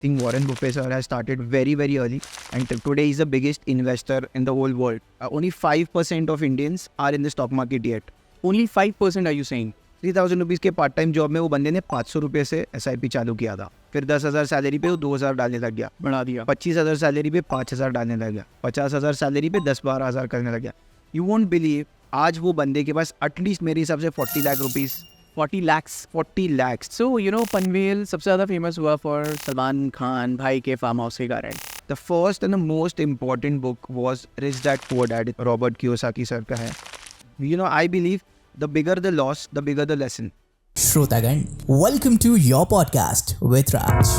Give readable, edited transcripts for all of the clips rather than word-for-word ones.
think Warren Buffett sir has started very, very early, and today he's the biggest investor in the whole world. Only 5% of Indians are in the stock market yet. Only 5% are you saying? 3000 rupees के part time job में वो बंदे ने 500 रुपये से SIP चालू किया था. फिर 10,000 सैलरी पे वो 2,000 डालने लग गया. बढ़ा दिया. 25,000 सैलरी पे 5,000 डालने लग गया. 50,000 सैलरी पे 10-12,000 करने लग गया. यू वोंट बिलीव, आज वो बंदे के पास एटलीस्ट मेरे हिसाब से 40 lakh rupees. 40 lakhs. 40 lakhs. So, Panvel सबसे ज़्यादा फेमस हुआ फॉर सलमान खान भाई के फार्म हाउस के कारण. The first and the most important book was Rich Dad Poor Dad. Robert Kiyosaki sir का है. I believe the bigger the loss, the bigger the lesson. Shrotagan, welcome to your podcast with Raj.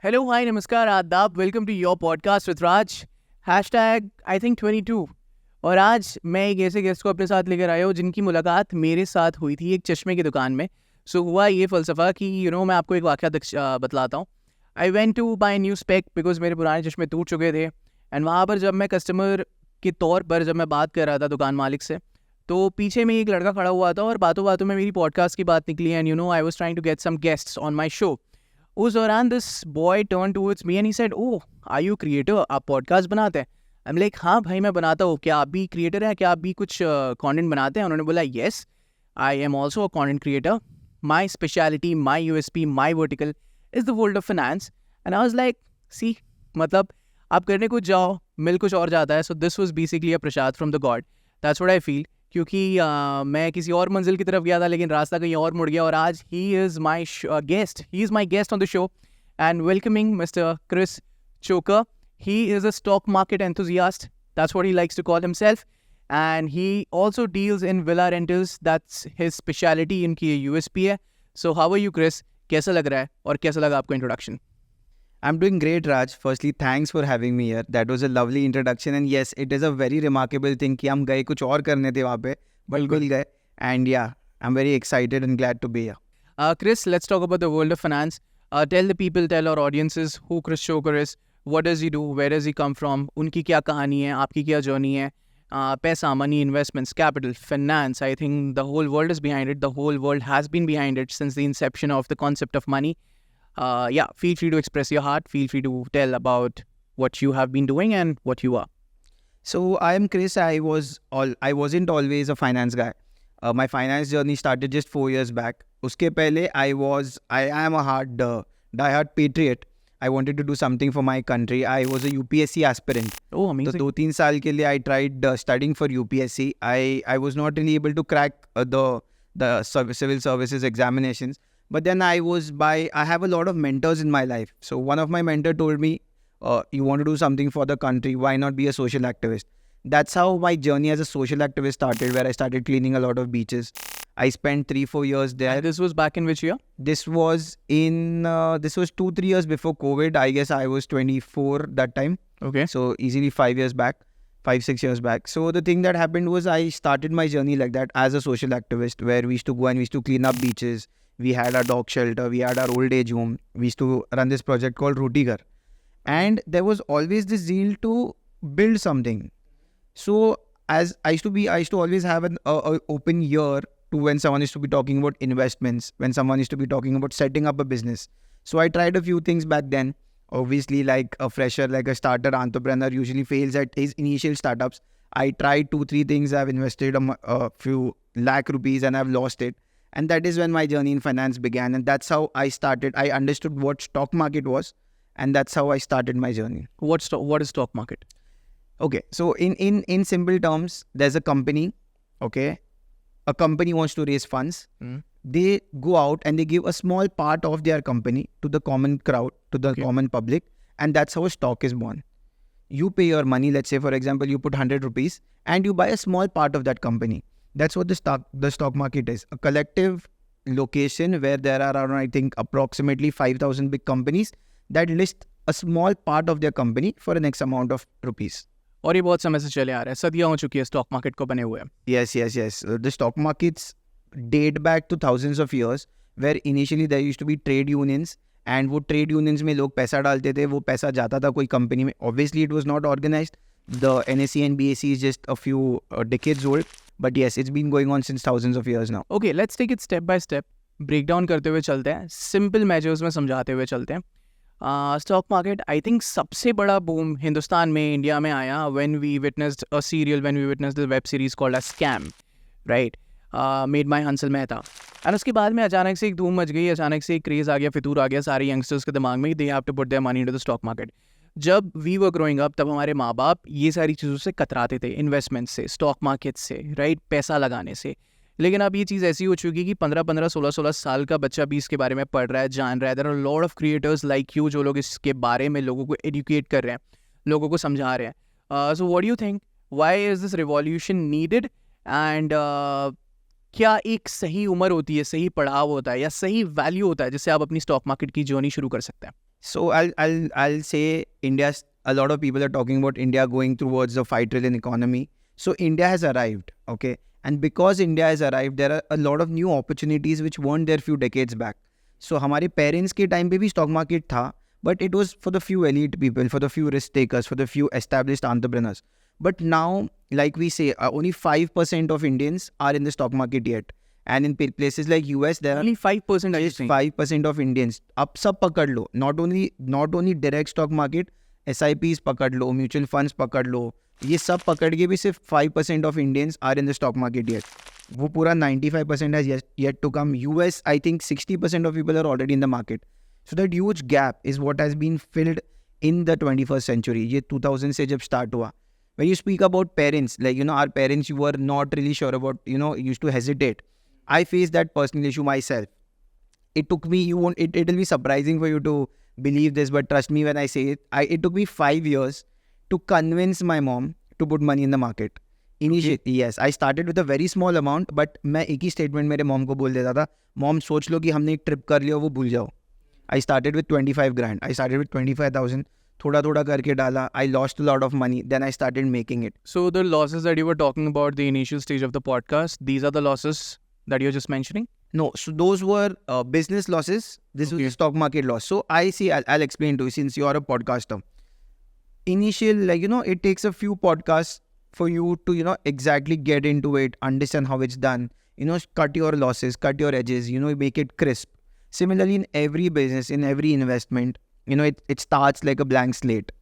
Hello hi नमस्कार आदाब, welcome to your podcast with Raj. Hashtag I think 22. और आज मैं एक ऐसे guest को अपने साथ लेकर आया हूँ जिनकी मुलाकात मेरे साथ हुई थी एक चश्मे की दुकान में. सो हुआ ये फ़लसफ़ा कि मैं आपको एक वाक़या बतलाता हूँ. I went to buy new spec because मेरे पुराने चश्मे टूट चुके थे. एंड वहाँ पर जब मैं कस्टमर के तौर पर जब मैं बात कर रहा था दुकान मालिक से, तो पीछे में एक लड़का खड़ा हुआ था और बातों बातों में मेरी पॉडकास्ट की बात निकली. And I was trying to get some guests on my show. उस दौरान this boy turn towards me and he said, oh are you creator, आप पॉडकास्ट बनाते हैं? आई एम लाइक, हाँ भाई मैं बनाता हूँ. क्या आप भी क्रिएटर हैं? क्या आप भी कुछ कंटेंट बनाते हैं? उन्होंने बोला, yes I am also a content creator. My speciality, my USP, my vertical is the world of finance. And I was like, see मतलब आप करने कुछ जाओ मिल कुछ और जाता है. So this was basically a Prasad from the God. That's what I feel. क्योंकि मैं किसी और मंजिल की तरफ गया था लेकिन रास्ता कहीं और मुड़ गया. और आज he is my guest, he is my guest on the show. And welcoming mister Chris Chokar. He is a stock market enthusiast. That's what he likes to call himself. And he also deals in villa rentals. That's his specialty. इनकी USP है. So how are you, Chris? कैसा लग रहा है और कैसा लगा आपको introduction? I'm doing great, Raj. Firstly, thanks for having me here. That was a lovely introduction. And yes, it is a very remarkable thing कि हम गए कुछ और करने थे वहाँ पे, बिल्कुल गए. And yeah, I'm very excited and glad to be here. Chris, let's talk about the world of finance. Tell the people, tell our audiences who Chris Choker is. What does he do? Where does he come from? उनकी क्या कहानी है, आपकी क्या journey है? पैसा, money, investments, capital, finance. I think the whole world is behind it. The whole world has been behind it since the inception of the concept of money. Yeah, feel free to express your heart. Feel free to tell about what you have been doing and what you are. So I am Chris. I wasn't always a finance guy. My finance journey started just 4 years back. उसके पहले I am a die-hard patriot. I wanted to do something for my country. I was a UPSC aspirant. Oh, amazing. तो 2-3 साल के लिए I tried studying for UPSC. I was not really able to crack the civil services examinations. But then I have a lot of mentors in my life. So one of my mentor told me, you want to do something for the country, why not be a social activist? That's how my journey as a social activist started, where I started cleaning a lot of beaches. I spent 3-4 years there. And this was back in which year? This was 2-3 years before COVID. I guess I was 24 that time. Okay. So easily 5-6 years back. So the thing that happened was I started my journey like that as a social activist, where we used to go and we used to clean up beaches. We had our dog shelter. We had our old age home. We used to run this project called Roti Ghar. And there was always this zeal to build something. So as I used to always have an open ear to when someone is to be talking about investments, when someone is to be talking about setting up a business. So I tried a few things back then. Obviously, like a fresher, like a starter entrepreneur usually fails at his initial startups. I tried 2-3 things. I've invested a few lakh rupees and I've lost it. And that is when my journey in finance began. And that's how I started. I understood what stock market was. And that's how I started my journey. What is stock market? Okay, so in simple terms, there's a company, okay? A company wants to raise funds. They go out and they give a small part of their company to the common crowd, to the common public, and that's how a stock is born. You pay your money, let's say for example, you put 100 rupees and you buy a small part of that company. That's what the stock market is. A collective location where there are around, I think, approximately 5,000 big companies that list a small part of their company for an X amount of rupees. और ये बहुत समय से चले आ रहा है, सदियां हो चुकी है स्टॉक मार्केट को बने हुए. Yes. The stock markets date back to thousands of years, where initially there used to be trade unions, and वो trade unions में लोग पैसा डालते थे, वो पैसा जाता था कोई कंपनी में. Obviously it was not organized. The NSE and BSE is just a few decades old, But yes, it's been going on since thousands of years now. Okay, let's take it step by step, break down करते हुए चलते हैं, simple measures में समझाते हुए चलते हैं. Stock market, I think सबसे बड़ा बूम हिंदुस्तान में, इंडिया में आया when we witnessed the web series called a scam, right, made by Hansal Mehta. And उसके बाद में अचानक से एक धूम मच गई, अचानक से एक क्रेज़ आ गया, फितूर आ गया सारे यंगस्टर्स के दिमाग में, they have to put their money into the stock market. जब वी वर ग्रोइंग अप तब हमारे माँ बाप ये सारी चीज़ों से कतराते थे, इन्वेस्टमेंट से, स्टॉक मार्केट से, राइट, पैसा लगाने से. लेकिन अब ये चीज़ ऐसी हो चुकी है कि 15-15, 16-16 साल का बच्चा भी इसके बारे में पढ़ रहा है, जान रहा है. There are lot of creators like you जो लोग इसके बारे में लोगों को एजुकेट कर रहे हैं, लोगों को समझा रहे हैं. So what do you think, why is this revolution needed, and क्या एक सही उम्र होती है, सही पड़ाव होता है या सही वैल्यू होता है जिससे आप अपनी स्टॉक मार्केट की जर्नी शुरू कर सकते हैं? So I'll say India's, a lot of people are talking about India going towards a 5 trillion economy. So India has arrived, okay? And because India has arrived, there are a lot of new opportunities which weren't there few decades back. So हमारे parents के time पे भी stock market था, but it was for the few elite people, for the few risk takers, for the few established entrepreneurs. But now, like we say, only 5% of Indians are in the stock market yet. And in places like US, there are Only 5% are you just saying? 5% of Indians. अब सब पकड़ लो, not only direct stock market, SIPs पकड़ लो, mutual funds पकड़ लो, ये सब पकड़ के भी सिर्फ 5% of Indians are in the stock market yet. वो पूरा 95% has yet to come. US, I think 60% of people are already in the market. So that huge gap is what has been filled in the 21st century. ये 2000 से जब start हुआ. When you speak about parents, like, you know, our parents, you were not really sure about, you know, used to hesitate. I faced that personal issue myself. It took me, it'll be surprising for you to believe this, but trust me when I say it, it took me 5 years to convince my mom to put money in the market. Initially, yes, I started with a very small amount, but मैं एक ही statement मेरे mom को बोल देता था, mom सोच लो कि हमने एक trip कर लिया, वो भूल जाओ. I started with 25 grand. I started with 25,000. थोड़ा थोड़ा करके डाला. I lost a lot of money. Then I started making it. So the losses that you were talking about, the initial stage of the podcast, these are the losses that you're just mentioning? No, so those were business losses. This was Okay. the stock market loss. So I see, I'll explain to you since you're a podcaster. Initial, like, you know, it takes a few podcasts for you to, you know, exactly get into it, understand how it's done, you know, cut your losses, cut your edges, you know, make it crisp. Similarly, in every business, in every investment, you know, it starts like a blank slate.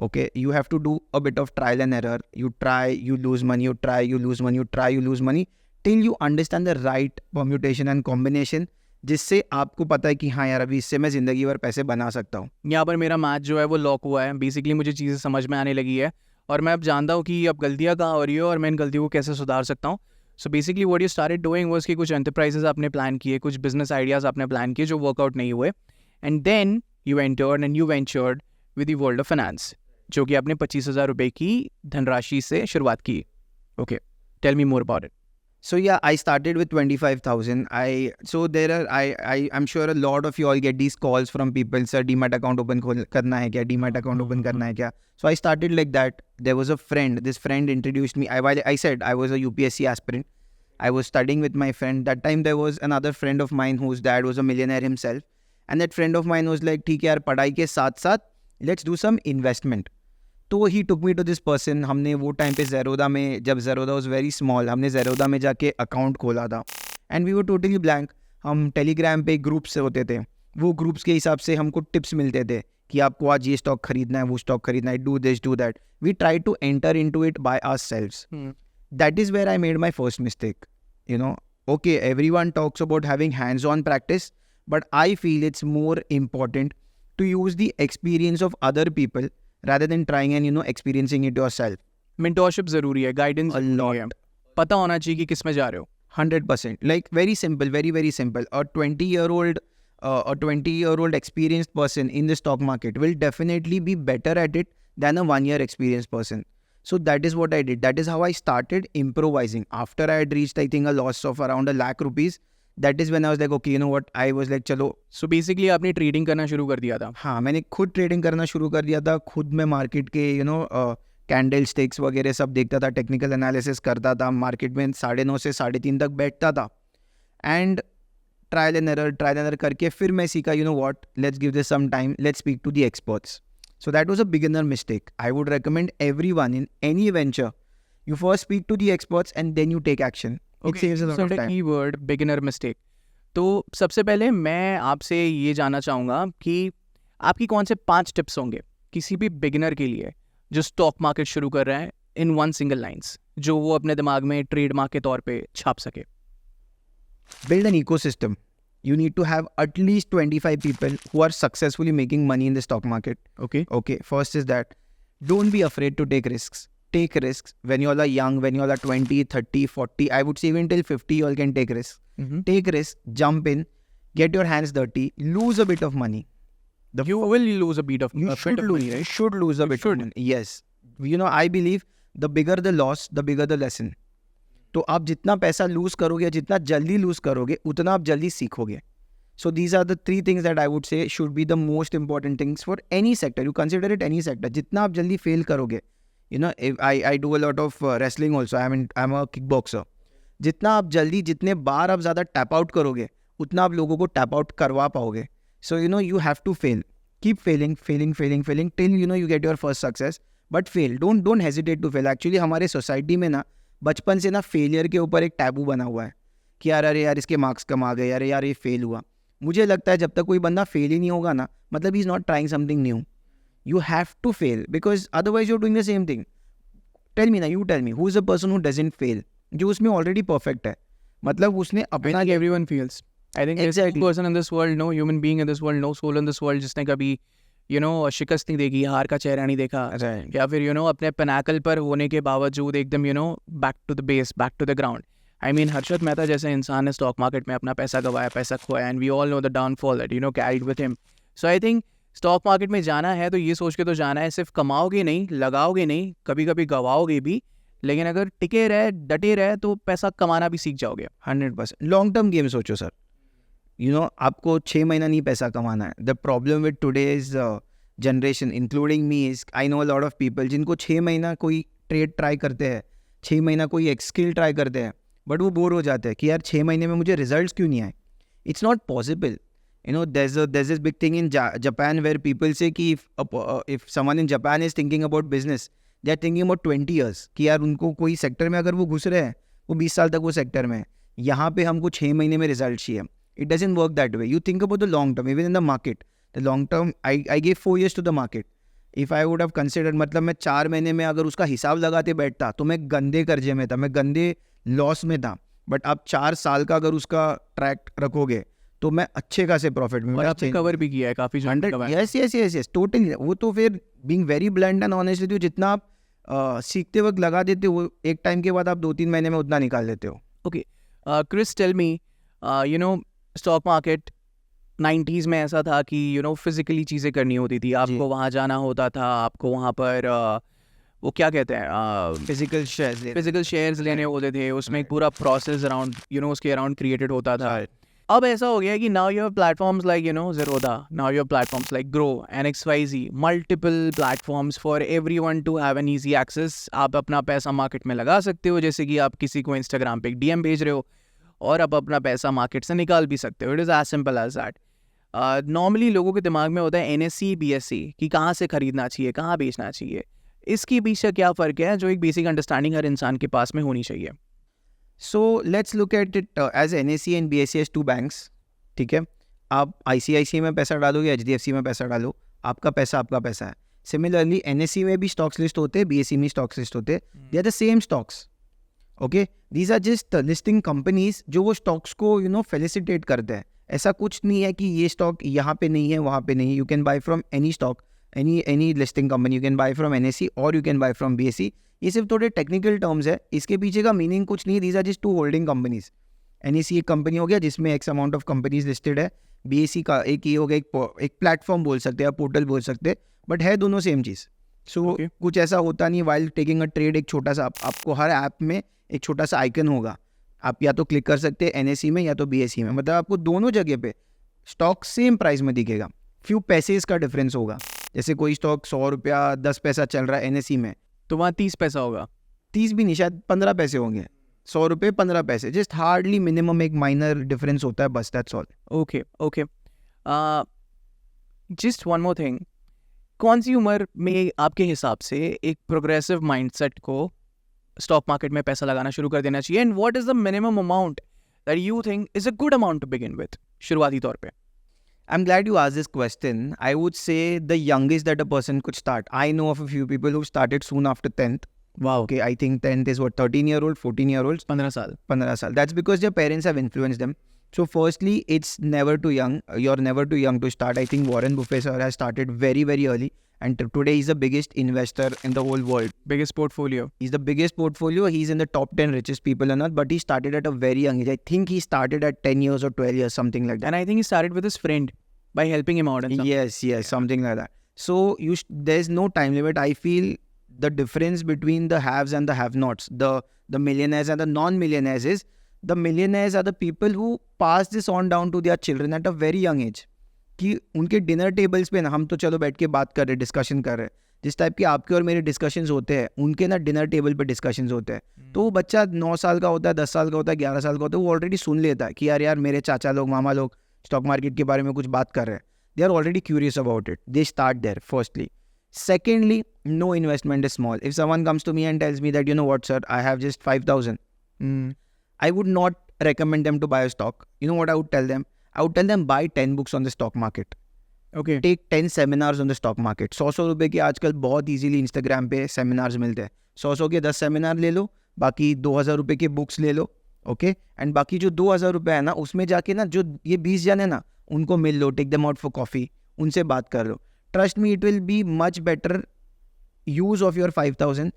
Okay, you have to do a bit of trial and error. You try, you lose money, you try, you lose money, you try, you lose money, till you understand the right permutation and combination, जिससे आपको पता है कि हाँ यार अभी इससे मैं ज़िंदगी भर पैसे बना सकता हूँ. यहाँ पर मेरा मैथ जो है वो लॉक हुआ है. बेसिकली मुझे चीज़ें समझ में आने लगी है और मैं अब जानता हूँ कि अब गलतियाँ कहाँ हो रही है और मैं इन गलतियों को कैसे सुधार सकता हूँ. So basically what you started doing was कि कुछ एंटरप्राइजेस आपने प्लान किए, कुछ बिजनेस आइडियाज़ आपने प्लान किए जो वर्कआउट नहीं हुए, and then you entered and you ventured with the world of finance, जो कि आपने 25,000 रुपये की धनराशि से शुरुआत की. Okay, tell me more about it. So yeah, I started with 25,000. I'm sure a lot of you all get these calls from people, sir, demat account open करना है क्या, demat account open करना है क्या. So I started like that. There was a friend. This friend introduced me. I said I was a UPSC aspirant. I was studying with my friend. That time there was another friend of mine whose dad was a millionaire himself. And that friend of mine was like, ठीक है यार, पढ़ाई के साथ साथ let's do some investment. तो ही टुक मी to this person. हमने वो टाइम पे ज़ेरोदा में, जब ज़ेरोदा वाज वेरी स्मॉल, हमने ज़ेरोदा में जाके अकाउंट खोला था. And we were totally blank. हम टेलीग्राम पे ग्रुप्स होते थे, वो ग्रुप्स के हिसाब से हमको टिप्स मिलते थे कि आपको आज ये स्टॉक खरीदना है, वो स्टॉक खरीदना है, do this do that. We try to enter into it by ourselves. That is where I made my first mistake. You know, okay, everyone talks about having hands on practice, but I feel it's more important to use the experience of other people rather than trying and, you know, experiencing it yourself. Mentorship ज़रूरी है, guidance A lot. पता होना चाहिए कि किस में जा रहे हो. 100%. Like very simple, very, very simple. A 20-year-old experienced person in the stock market will definitely be better at it than a 1-year experienced person. So that is what I did. That is how I started improvising. After I had reached, I think, a loss of around ₹1,00,000, that is when I was like, okay, you know what, I was like, चलो. So basically आपने trading करना शुरू कर दिया था. हाँ, मैंने खुद ट्रेडिंग करना शुरू कर दिया था. खुद मैं मार्केट के, you know, कैंडल स्टिक्स वगैरह सब देखता था, टेक्निकल एनालिसिस करता था, मार्केट में 9:30 से 3:30 तक बैठता था. एंड ट्रायल एंड एरर करके फिर मैं सीखा, you know what, let's give this some time, let's speak to the experts. So that was a beginner mistake. I would recommend everyone in any venture, You first speak to the experts and then you take action. It saves a lot of time. Keyword beginner mistake. तो सबसे पहले मैं आपसे ये जानना चाहूँगा कि आपकी कौन से 5 टिप्स होंगे किसी भी बिगिनर के लिए जो स्टॉक मार्केट शुरू कर रहा है इन वन सिंगल लाइंस, जो वो अपने दिमाग में ट्रेडमार्क के तौर पे छाप सके. Build an ecosystem. You need to have at least 25 people who are successfully making money in the stock market. Okay. Okay, first is that don't be afraid to take risks. Take risks when you all are young, when you all are 20, 30, 40. I would say even till 50 you all can take risks. Take risks, jump in, get your hands dirty, lose a bit of money. You will lose a bit of You a should bit of lose. money, You right? should lose a You bit should. of money. Yes. You know, I believe the bigger the loss, the bigger the lesson. तो आप जितना पैसा loose करोगे, जितना जल्दी loose करोगे, उतना आप जल्दी सीखोगे. So these are the 3 things that I would say should be the most important things for any sector. You consider it any sector. जितना आप जल्दी फेल करोगे, you know, if I do a lot of wrestling also. I'm a kickboxer. जितना आप जल्दी, जितने बार आप ज़्यादा टैप आउट करोगे, उतना आप लोगों को टैप आउट करवा पाओगे. So you know you have to fail. Keep failing till you know you get your first success. But fail. Don't hesitate to fail. Actually हमारे सोसाइटी में ना बचपन से ना फेलियर के ऊपर एक टैबू बना हुआ है कि अरे यार इसके मार्क्स कम आ गए, अरे यार ये फेल हुआ. मुझे लगता है जब तक कोई बंदा फेल ही नहीं होगा ना, मतलब he is not trying something new. You have to fail because otherwise you're doing the same thing. Tell me who is the person who doesn't fail? जो उसमें already perfect है, मतलब उसने I अपना think everyone feels. I think there's Exactly. no person in this world, no human being in this world, no soul in this world जिसने कभी शिकस्त नहीं देखी, हार का चेहरा नहीं देखा, Right. या फिर अपने पिनाकल पर होने के बावजूद एकदम back to the base, back to the ground. I mean Harshad Mehta जैसे इंसान ने स्टॉक मार्केट में अपना पैसा गवाया, पैसा खोया, and we all know the downfall that carried with him. So I think stock market में जाना है तो ये सोच के तो जाना है, सिर्फ कमाओगे नहीं, लगाओगे नहीं, कभी कभी गवाओगे भी, लेकिन अगर टिके रहे, डटे रहे तो पैसा कमाना भी सीख जाओगे. 100%. लॉन्ग टर्म गेम सोचो सर. आपको 6 महीना नहीं पैसा कमाना है. The problem with today's generation including me is I know a lot of people जिनको 6 महीना कोई ट्रेड ट्राई करते हैं, 6 महीना कोई एक स्किल ट्राई करते हैं, बट वो बोर हो जाते हैं कि यार 6 महीने में मुझे रिजल्ट्स क्यों नहीं आए. It's not possible. There's this big thing in Japan where people say कि if someone in Japan is thinking about business, they are thinking about 20 years. कि यार उनको कोई सेक्टर में अगर वो घुस रहे हैं, वो 20 साल तक वो सेक्टर में है. यहाँ पे हमको 6 महीने में रिजल्ट चाहिए. It doesn't work that way. You think about the long term, even in the market. The long term, I gave 4 years to the market. If I would have considered, मतलब मैं 4 महीने में अगर उसका हिसाब लगाते बैठता तो मैं गंदे कर्जे में था, मैं गंदे लॉस में था. बट आप 4 साल का अगर उसका ट्रैक रखोगे तो मैं अच्छे खासे प्रॉफिट में. और आपने कवर भी किया है काफी. 100. Yes totally. वो तो फिर being very blunt and honest with you, जितना आप सीखते वक्त लगा देते हो, एक टाइम के बाद आप 2-3 महीने में उतना निकाल लेते हो. Okay, Chris tell me, stock market 90s में ऐसा था कि फिजिकली चीज़ें करनी होती थी, आपको वहाँ जाना होता था, आपको वहाँ पर वो क्या कहते हैं फिजिकल शेयर्स लेने होते थे, उसमें एक पूरा प्रोसेस अराउंड उसके अराउंड क्रिएटेड होता था. अब ऐसा हो गया कि now you have platforms like Zerodha, now you have platforms like Grow and XYZ, multiple platforms for everyone to have an easy access. आप अपना पैसा मार्केट में लगा सकते हो, जैसे कि आप किसी को इंस्टाग्राम पे एक DM भेज रहे हो और आप अपना पैसा मार्केट से निकाल भी सकते हो. It is as simple as that. Normally लोगों के दिमाग में होता है NSE BSE कि कहाँ से खरीदना चाहिए, कहाँ बेचना चाहिए. इसके पीछे क्या फ़र्क है जो एक बेसिक अंडरस्टैंडिंग हर इंसान के पास में होनी चाहिए. So let's look at it as NSE and BSE as 2 banks. ठीक है, आप ICICI में पैसा डालोगे, HDFC में पैसा डालो, आपका पैसा है. सिमिलरली NSE में भी स्टॉक्स लिस्ट होते हैं, BSE में स्टॉक्स लिस्ट होते हैं. They are the same stocks. Okay, these are just listing companies जो वो स्टॉक्स को फेलिसिटेट करते हैं. ऐसा कुछ नहीं है कि ये स्टॉक यहाँ पे नहीं है, वहाँ पे नहीं है. You can buy from any stock, any listing company. You can buy from NSE और you can buy from BSE. ये सिर्फ थोड़े टेक्निकल टर्म्स है, इसके पीछे का मीनिंग कुछ नहीं. These are just 2 holding companies. NSE एक कंपनी हो गया जिसमें X amount of companies listed है. BSE का एक ये हो गया, एक प्लेटफॉर्म बोल सकते हैं, पोर्टल बोल सकते हैं, बट है दोनों सेम चीज़. सो कुछ ऐसा होता नहीं. वाइल टेकिंग अ ट्रेड एक छोटा सा आपको हर ऐप में एक छोटा सा आइकन होगा, आप या तो क्लिक कर सकते हैं NSE में या तो BSE में. मतलब आपको दोनों जगह पे स्टॉक सेम प्राइस में दिखेगा, फ्यू पैसे का डिफरेंस होगा. जैसे कोई स्टॉक 100 रुपया 10 पैसा चल रहा है NSE में, तो वहाँ 30 पैसा होगा. 30 भी नहीं, शायद 15 पैसे होंगे. 100 रुपये 15 पैसे, जस्ट हार्डली मिनिमम एक माइनर डिफरेंस होता है, बस that's all. Okay. Just one more thing, कौन सी उम्र में आपके हिसाब से एक प्रोग्रेसिव माइंडसेट को स्टॉक मार्केट में पैसा लगाना शुरू कर देना चाहिए, and what is the minimum amount that you think is a good amount to begin with शुरुआती तौर पे? I'm glad you asked this question. I would say the youngest that a person could start. I know of a few people who started soon after 10th. Wow, Okay, I think 10th is what, 13-year-old, 14-year-olds? 15 साल. 15 साल. That's because their parents have influenced them. So firstly, it's never too young. You're never too young to start. I think Warren Buffett sir has started very, very early. And today he's the biggest investor in the whole world. Biggest portfolio. He's the biggest portfolio. He's in the top 10 richest people on earth. But he started at a very young age. I think he started at 10 years or 12 years, something like that. And I think he started with his friend by helping him out and stuff. Yes, something like that. So there's no time limit. I feel the difference between the haves and the have-nots, the millionaires and the non-millionaires, is the millionaires are the people who pass this on down to their children at a very young age. कि उनके dinner tables पे ना, हम तो चलो बैठ के बात कर रहे, डिस्कशन कर रहे हैं, जिस टाइप के आपके और मेरे डिस्कशंस होते हैं, उनके ना डिनर टेबल पे डिस्कशंस होते हैं. तो वो बच्चा 9 साल का होता है, 10 साल का होता है, 11 साल का होता है, वो ऑलरेडी सुन लेता है कि यार मेरे चाचा लोग, मामा लोग स्टॉक मार्केट के बारे में कुछ बात कर रहे हैं. They are already curious about it. They start there firstly. Secondly, no investment is small. If someone comes to me and tells me that, you know what, sir, I have just 5,000, I would not recommend them to buy a stock. You know what I would tell them? I would tell them buy 10 books on the stock market. Okay. Take 10 seminars on the stock market. 100 रुपए के आजकल बहुत easily Instagram पे seminars मिलते हैं. 100 के 10 seminar ले लो, बाकी 2,000 रुपए के बुक्स ले लो. ओके, एंड बाकी जो 2,000 रुपए है ना, उसमें जाके ना जो ये 20 जन है ना, उनको मिल लो, take them out for coffee, उनसे बात कर लो. Trust me, it will be much better use of your 5,000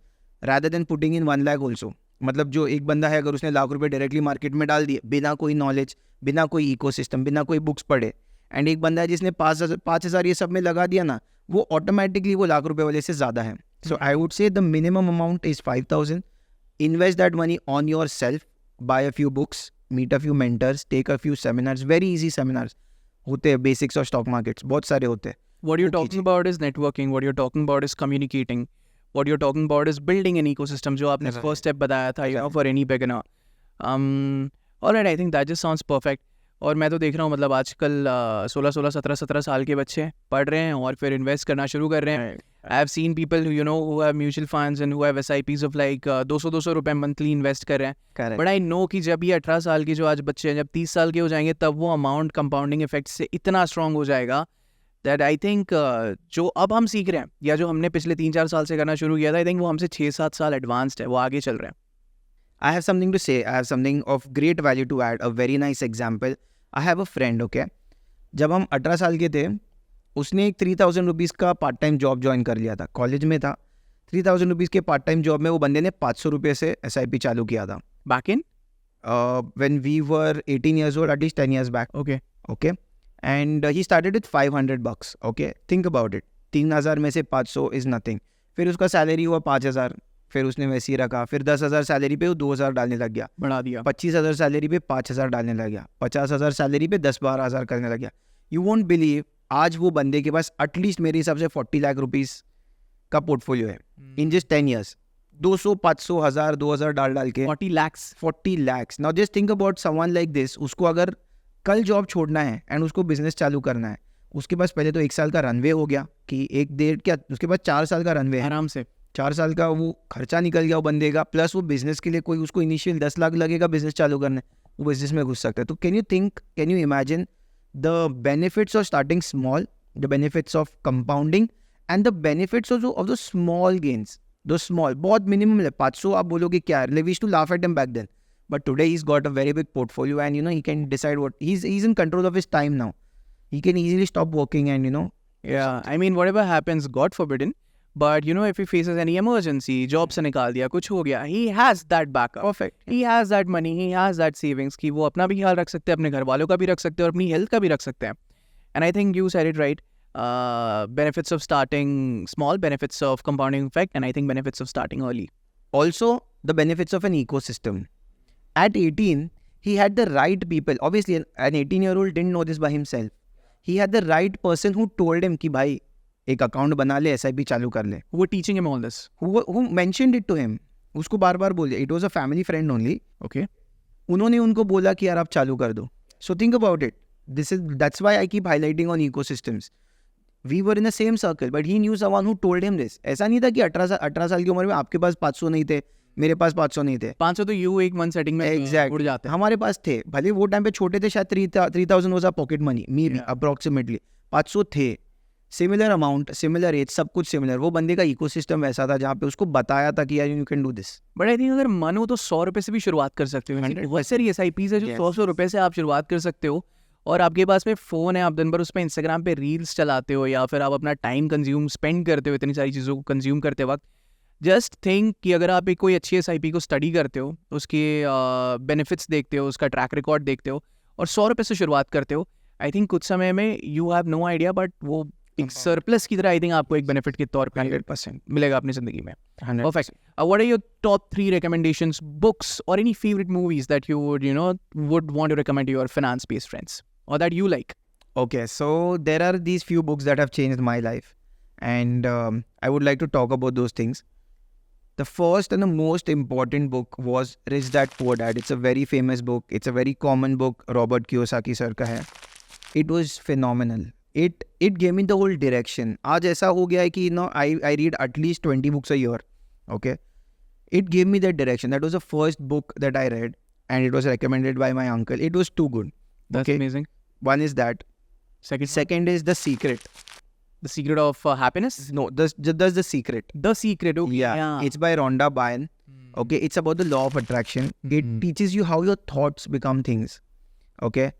rather than putting in 1 lakh also. मतलब जो एक बंदा है, अगर उसने लाख रुपए डायरेक्टली मार्केट में डाल दिए बिना कोई नॉलेज, बिना कोई इकोसिस्टम, बिना कोई बुक्स पढ़े, एंड एक बंदा है जिसने 5,000 ये सब में लगा दिया ना, वो ऑटोमेटिकली वो लाख रुपए वाले से ज़्यादा है. So I would say the minimum amount is 5,000. Invest that money on yourself, buy a few books, meet a few mentors, take a few seminars. Very easy seminars होते हैं, बेसिक्स ऑफ स्टॉक मार्केट्स, बहुत सारे होते हैं. What you're Okay, talking about is networking. What you're talking about is communicating. What you're talking about is building an ecosystem. जो आपने first step बताया था, you know, for any beginner. Alright, I think that just sounds perfect. और मैं तो देख रहा हूँ, मतलब आजकल 16, 17 साल के बच्चे पढ़ रहे हैं और फिर इन्वेस्ट करना शुरू कर रहे हैं. I have seen people, you know, who have mutual funds and who have SIPs of like 200 रुपए मंथली इन्वेस्ट कर रहे हैं. Correct. बट आई नो कि जब ये 18 साल के जो आज बच्चे हैं, जब 30 साल के हो जाएंगे, तब वो अमाउंट कंपाउंडिंग इफेक्ट से इतना स्ट्रांग हो जाएगा दैट आई थिंक जो अब हम सीख रहे हैं या जो हमने पिछले 3-4 साल से करना शुरू किया था, आई थिंक वो हमसे 6-7 साल एडवांस्ड है, वो आगे चल रहे हैं. I have something to say. I have something of great value to add. A very nice example. I have a friend, okay? जब हम 18 साल के थे, उसने एक 3,000 रुपीज़ का पार्ट टाइम जॉब ज्वाइन कर लिया था. कॉलेज में था. 3,000 रुपीज़ के पार्ट टाइम जॉब में वो बंदे ने 500 रुपये से SIP चालू किया था. Back in When we were 18 years old, at least 10 years back. Okay. Okay? And he started with $500. Okay? Think about it. 3,000 में से 500 is nothing. फिर उसका सैलरी हुआ 5,000. फिर उसने वैसे ही रखा. फिर 10,000 सैलरी पे वो 2,000 डालने लग गया. बढ़ा दिया. 25,000 सैलरी पे 5,000 डालने लग गया. 50,000 सैलरी पे 10-12,000 करने लग गया. यू वोंट बिलीव, आज वो बंदे के पास एटलीस्ट मेरे हिसाब से 40 लाख रुपीस का पोर्टफोलियो है इन जस्ट 10 ईयर्स. 200, 500, 1,000, 2,000 डाल के 40 lakhs. 40 lakhs. Now just think about someone like this. उसको अगर कल जॉब छोड़ना है एंड उसको बिजनेस चालू करना है, उसके पास पहले तो 1 साल का रनवे हो गया कि 1-1.5 क्या, उसके पास 4 साल का रनवे है. आराम से 4 साल का वो खर्चा निकल गया वो बंदे का, प्लस वो बिजनेस के लिए कोई उसको इनिशियल 10 लाख लगेगा बिजनेस चालू करने, वो बिजनेस में घुस सकता है. तो can you imagine the benefits of starting small, the benefits of compounding and the benefits of the small gains. दो स्मॉल बहुत मिनिमम है. 500 आप बोलोगे क्या है, we used to laugh at him back then, but today he's got a very big portfolio and you know he can decide what he's in control of his time now. He can easily stop working and you know. Yeah, I mean whatever happens, God forbidden, but you know if he faces any emergency, job से निकाल दिया, कुछ हो गया, he has that backup. Perfect. He has that money, he has that savings कि वो अपना भी ख्याल रख सकते हैं, अपने घर वालों का भी रख सकते हैं और अपनी हेल्थ का भी रख सकते हैं. And I think you said it right. Benefits of starting small, benefits of compounding effect, and I think benefits of starting early. Also the benefits of an ecosystem. At 18 he had the right people. Obviously an 18-year-old didn't know this by himself. He had the right person who told him कि भाई एक account बना ले, SIP चालू कर ले. Who were teaching him all this? Who mentioned it to him. उसको बार बार बोल दिया. It was a family friend only. Okay. उन्होंने उनको बोला कि यार आप चालू कर दो. So think about it. That's why I keep highlighting on ecosystems. We were in the same circle, but he knew someone who told him this. ऐसा नहीं था कि 18 साल की उम्र में आपके पास 500 नहीं थे, मेरे पास 500 नहीं थे 500 तो यू एक वन सेटिंग में Exactly. उड़ जाते हैं. हमारे पास थे, भले वो टाइम पे छोटे थे, शायद 3000 was pocket money may be Yeah. Approximately. 500 थे, सिमिलर अमाउंट, सिमिलर एज, सब कुछ सिमिलर. वो बंदे का इकोसिस्टम वैसा था जहाँ पे उसको बताया था कि यार you can do this. But I think अगर मन हो तो 100 रुपए से भी शुरुआत कर सकते हो. 100% बहुत सारी SIPs है जो Yes. 100 रुपए से आप शुरुआत कर सकते हो. और आपके पास में फ़ोन है, आप दिन भर उस पर इंस्टाग्राम पे रील्स चलाते हो या फिर आप अपना टाइम कंज्यूम स्पेंड करते हो इतनी सारी चीज़ों को कंज्यूम करते वक्त. जस्ट थिंक कि अगर आप एक कोई अच्छी SIP को स्टडी करते हो, उसके बेनिफिट्स देखते हो, उसका ट्रैक रिकॉर्ड देखते हो और 100 रुपए से शुरुआत करते हो, आई थिंक कुछ समय में you have no idea but वो एक सरप्लस की तरह आई थिंक आपको एक बेनिफिट के तौर पे 100%. मिलेगा अपनी ज़िंदगी में. 100%. Perfect. What are your top 3 recommendations, books, or any favorite movies that you would want to recommend to your finance-based friends, or that you like? Okay, so there are these few books that have changed my life, and I would like to talk about those things. The first and the most important book was Rich Dad Poor Dad. It's a very famous book. It's a very common book. Robert Kiyosaki sir का है. It was phenomenal. It gave me the whole direction. आज ऐसा हो गया है कि I read at least 20 books a year. Okay, it gave me that direction. That was the first book that I read, and it was recommended by my uncle. It was too good. That's Okay. amazing. One is that. Second is The Secret. The Secret of Happiness? No, that's The Secret. The Secret, okay. Yeah, it's by Rhonda Byrne. Okay, it's about the law of attraction. It teaches you how your thoughts become things. Okay,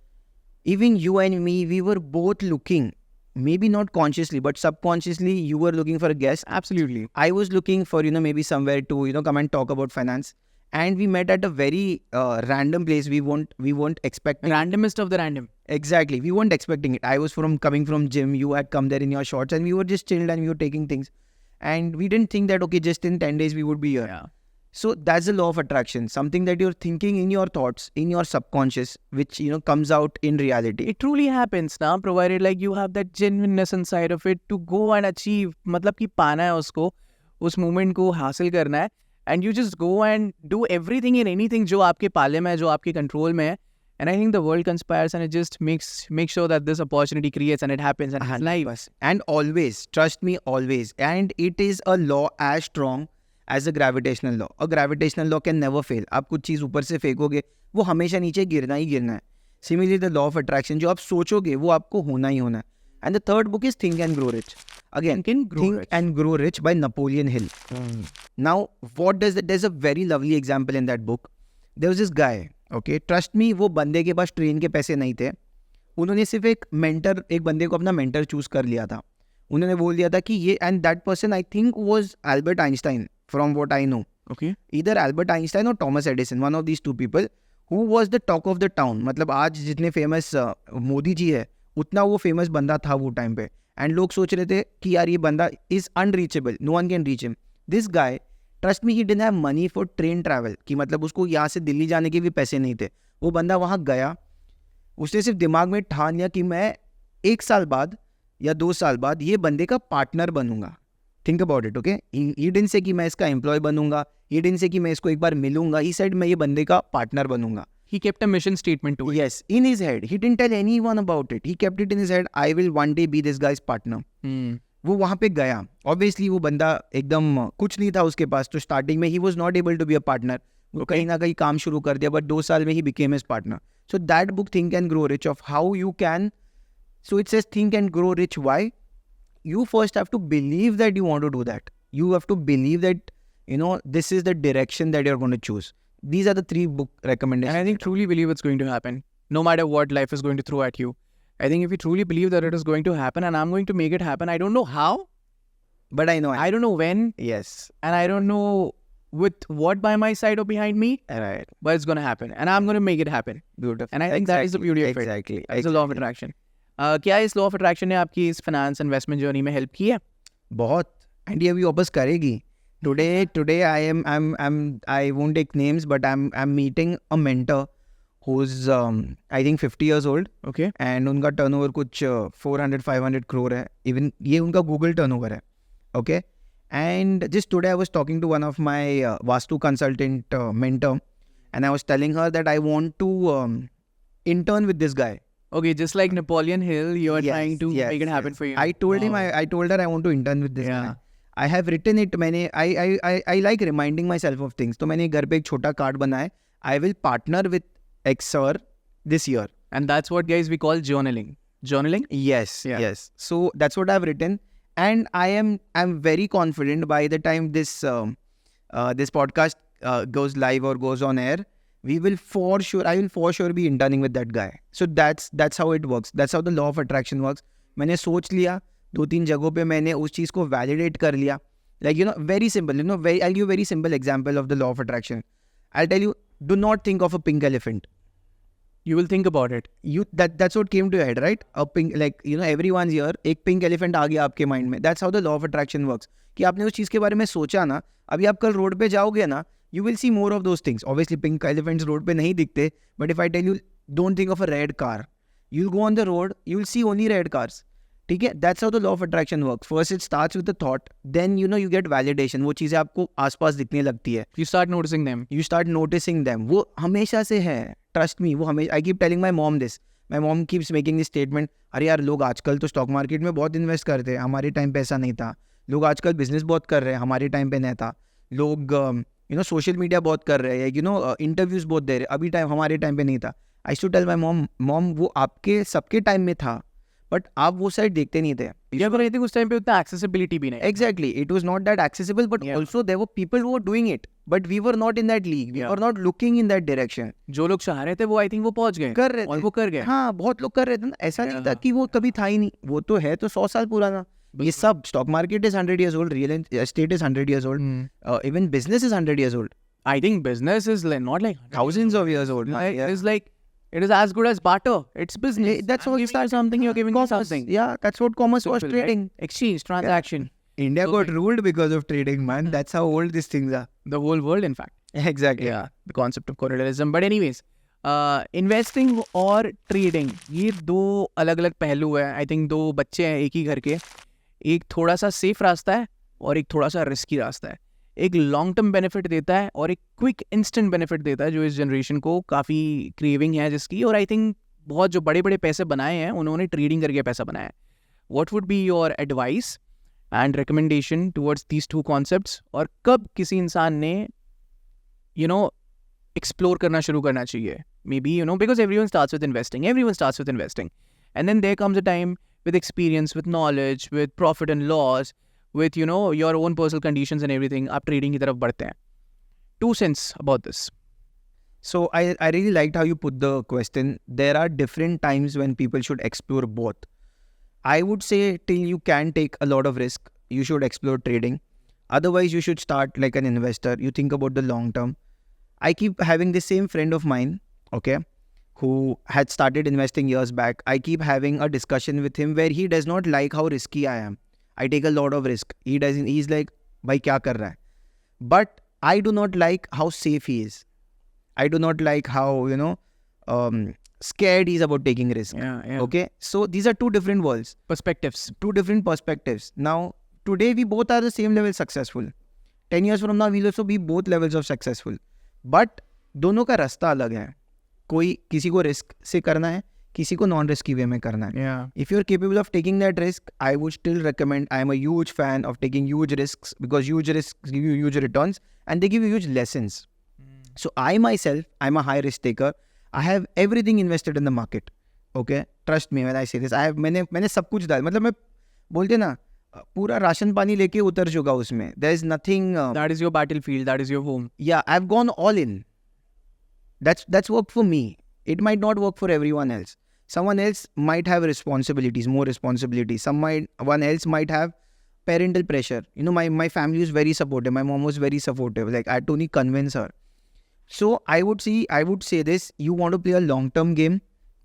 even you and me, we were both looking, maybe not consciously, but subconsciously, you were looking for a guest. Absolutely. I was looking for, maybe somewhere to, come and talk about finance. And we met at a very random place. We weren't expecting. Randomest of the random. Exactly. We weren't expecting it. I was coming from gym. You had come there in your shorts and we were just chilled and we were taking things. And we didn't think that, okay, just in 10 days we would be here. Yeah. So that's the law of attraction. Something that you're thinking in your thoughts, in your subconscious, which, comes out in reality. It truly happens now, provided like you have that genuineness inside of it to go and achieve. मतलब कि पाना है उसको, उस moment को हासिल करना है. And you just go and do everything and anything जो आपके पाले में है, जो आपके control में है. And I think the world conspires and it just makes sure that this opportunity creates and it happens and it's life. And always, trust me, always. And it is a law as strong as a gravitational law. A gravitational law can never fail. आप कुछ चीज़ ऊपर से फेंकोगे, वो हमेशा नीचे गिरना ही गिरना है. Similarly, the law of attraction, जो आप सोचोगे, वो आपको होना ही होना है. And the third book is Think and Grow Rich. Again, Think and Grow Rich by Napoleon Hill. Now, what does that? There's a very lovely example in that book. There was this guy, okay, trust me, वो बंदे के पास train के पैसे नहीं थे. उन्होंने सिर्फ एक बंदे को अपना मेंटर चूज कर लिया था. उन्होंने बोल दिया था कि ये, and that person I think was Albert Einstein, from what I know. Okay. Either Albert Einstein or Thomas Edison, one of these two people, who was the talk of the town. मतलब आज जितने famous Modi ji है, उतना वो famous बंदा था वो time पे. एंड लोग सोच रहे थे कि यार ये बंदा is unreachable, no one can reach him. This guy, trust me, he didn't have money for train travel, कि मतलब उसको यहाँ से दिल्ली जाने के भी पैसे नहीं थे. वो बंदा वहाँ गया, उसने सिर्फ दिमाग में ठान लिया कि मैं 1 साल बाद या 2 साल बाद ये बंदे का पार्टनर बनूंगा. Think about it. Okay, he didn't say कि मैं इसका एम्प्लॉय बनूंगा, ही डिडंट से कि मैं इसको एक बार मिलूंगा, ही सेड मैं ये बंदे का पार्टनर बनूंगा. He kept a mission statement to it. Yes, in his head. He didn't tell anyone about it. He kept it in his head. I will one day be this guy's partner. वो वहाँ पे गया. Obviously वो बंदा एकदम कुछ नहीं था उसके पास. तो स्टार्टिंग में he was not able to be a partner. वो कहीं ना कहीं काम शुरू कर दिया, but 2 साल में he became his partner. So that book, Think and Grow Rich, of how you can. So it says think and grow rich. Why? You first have to believe that you want to do that. You have to believe that, this is the direction that you're going to choose. These are the 3 book recommendations. And I think truly believe it's going to happen, no matter what life is going to throw at you. I think if you truly believe that it is going to happen and I'm going to make it happen, I don't know how, But I know. I don't know when, Yes. and I don't know with what by my side or behind me, Right. but it's going to happen and I'm going to make it happen. Beautiful. And I think that is the beauty of it. Exactly. It's the law of attraction. क्या इस law of attraction ने आपकी इस finance investment journey में help की है? बहुत. And ये अभी वापस करेगी. Today I won't take names, but I'm meeting a mentor who's I think 50 years old. Okay. And उनका turnover कुछ 400-500 crore है. Even ये उनका Google turnover है. Okay. And just today I was talking to one of my Vastu consultant mentor, and I was telling her that I want to intern with this guy. Okay, just like Napoleon Hill, you're trying to make it happen for you. I told him, Wow. I told her I want to intern with this Yeah. guy. I have written it. मैंने I like reminding myself of things. तो मैंने घर पे एक छोटा card बनाया. I will partner with X sir this year. And that's what, guys, we call journaling. Journaling? Yes, Yeah. yes. So that's what I've written, and I'm very confident by the time this podcast goes live or goes on air, I will for sure be interning with that guy. So that's how it works. That's how the law of attraction works. मैंने सोच लिया, 2-3 जगहों पे मैंने उस चीज़ को validate कर लिया. Like, very simple. I'll give you a very simple example of the law of attraction. I'll tell you, do not think of a pink elephant. You will think about it. That's what came to your head, right? A pink, like, everyone's here, एक pink elephant आ गया आपके mind में. That's how the law of attraction works. कि आपने उस चीज़ के बारे में सोचा ना, अभी आप कल रोड पे जाओगे ना, you will see more of those things. Obviously pink elephants road पे नहीं दिखते, but if I tell you, don't think of a red car, you'll go on the road, you'll see only red cars. ठीक है? That's how the law of attraction works. First it starts with a thought, then you get validation. वो चीज़ें आपको आसपास दिखने लगती है. You start noticing them. You start noticing them. वो हमेशा से है. Trust me, वो हमेशा. I keep telling my mom this. My mom keeps making this statement. अरे यार, लोग आजकल तो स्टॉक मार्केट में बहुत इन्वेस्ट करते हैं, हमारे टाइम पे ऐसा नहीं था. लोग आजकल बिजनेस बहुत कर रहे हैं, हमारे टाइम पे नहीं था. लोग सोशल मीडिया बहुत कर रहे हैं, इंटरव्यूज बहुत दे रहे हैं, अभी हमारे टाइम पे नहीं था. आई टू टेल माई मॉम वो आपके सबके टाइम में था, बट आप वो साइड देखते नहीं थे. Yeah, but I think उस टाइम पे उतना accessibility भी नहीं. Exactly, it was not that accessible, but Yeah. also there were people who were doing it, but we were not in that league. We Yeah. were not looking in that direction. जो लोग चाह रहे थे वो I think वो पहुंच गए. कर रहे और थे. वो कर गए. हाँ, बहुत लोग कर रहे थे ना. ऐसा नहीं था Yeah. कि वो कभी था ही नहीं. वो तो है तो 100 साल पुराना. ये सब stock market is 100 years old, real estate is 100 years old, even business is 100 years old, I think business is not like thousands of years old. It is like it is as good as barter. It's business. That's I'm what giving you something. You're giving me something. Yeah, that's what commerce was, Simple, right? trading. Exchange, transaction. India So got like- ruled because of trading, man. That's how old these things are. The whole world, in fact. Exactly. Yeah, the concept of colonialism. But anyways, investing और trading ये दो अलग अलग पहलू है. I think दो बच्चे हैं एक ही घर के. एक थोड़ा सा सेफ रास्ता है और एक थोड़ा सा रिस्की रास्ता है. एक लॉन्ग टर्म बेनिफिट देता है और एक क्विक इंस्टेंट बेनिफिट देता है, जो इस जनरेशन को काफ़ी क्रेविंग है जिसकी. और आई थिंक बहुत जो बड़े बड़े पैसे बनाए हैं उन्होंने ट्रेडिंग करके पैसा बनाया है. What would be your advice and recommendation towards these two concepts, और कब किसी इंसान ने एक्सप्लोर करना शुरू करना चाहिए? May be because everyone starts with investing and then there comes a time with experience, with knowledge, with profit and loss, with your own personal conditions and everything, आप trading की तरफ बढ़ते हैं. 2 cents about this. So I really liked how you put the question. There are different times when people should explore both. I would say till you can take a lot of risk, you should explore trading. Otherwise, you should start like an investor. You think about the long term. I keep having the same friend of mine, okay, who had started investing years back. I keep having a discussion with him where he does not like how risky I am. I take a lot of risk. He doesn't. He's like, "Bhai, kya kar raha hai?" But I do not like how safe he is. I do not like how scared he's about taking risk. Yeah. Okay, so these are two different worlds, Perspectives. two different perspectives. Now, today we both are the same level successful. 10 years from now, we'll also be both levels of successful. But दोनों का रास्ता अलग है. कोई किसी को risk से करना है, किसी को नॉन रिस्की वे में करना है. Yeah. If you're capable of taking that risk, I would still recommend. I am a huge fan of taking huge risks because huge risks give you huge returns and they give you huge lessons. So I myself, I'm a high risk taker. I have everything invested in the market. Okay, trust me when I say this. मैंने सब कुछ डाल, मतलब मैं बोलते ना पूरा ration पानी लेके उतर चुका उसमें. There is nothing. That is your battlefield. That is your home. Yeah, I've gone all in. That's worked for me. It might not work for everyone else. Someone else might have responsibilities, more responsibilities. One else might have parental pressure. My family is very supportive. My mom was very supportive. Like, I had to only convince her. So I would say this: you want to play a long-term game,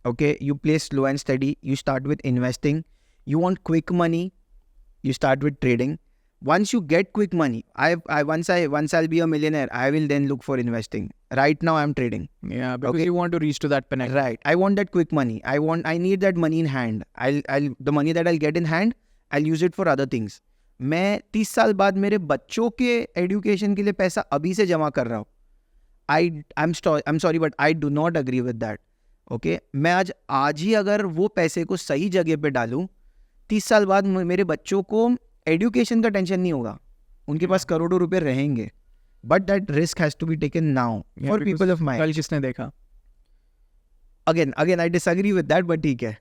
okay? You play slow and steady. You start with investing. You want quick money. You start with trading. Once you get quick money, once I'll be a millionaire, I will then look for investing. Right now, I'm trading. Yeah, because Okay. you want to reach to that pinnacle. Right. I want that quick money. I need that money in hand. The money that I'll get in hand, I'll use it for other things. मैं 30 साल बाद मेरे बच्चों के education के लिए पैसा अभी से जमा कर रहा हूँ. I'm sorry, but I do not agree with that. Okay? मैं आज ही अगर वो पैसे को सही जगह पे डालूँ, 30 साल बाद मेरे बच्चों को एजुकेशन का टेंशन नहीं होगा, उनके पास करोड़ों रुपए रहेंगे, but that risk has to be taken now for people of my. कल किसने देखा? Again I disagree with that, but ठीक है.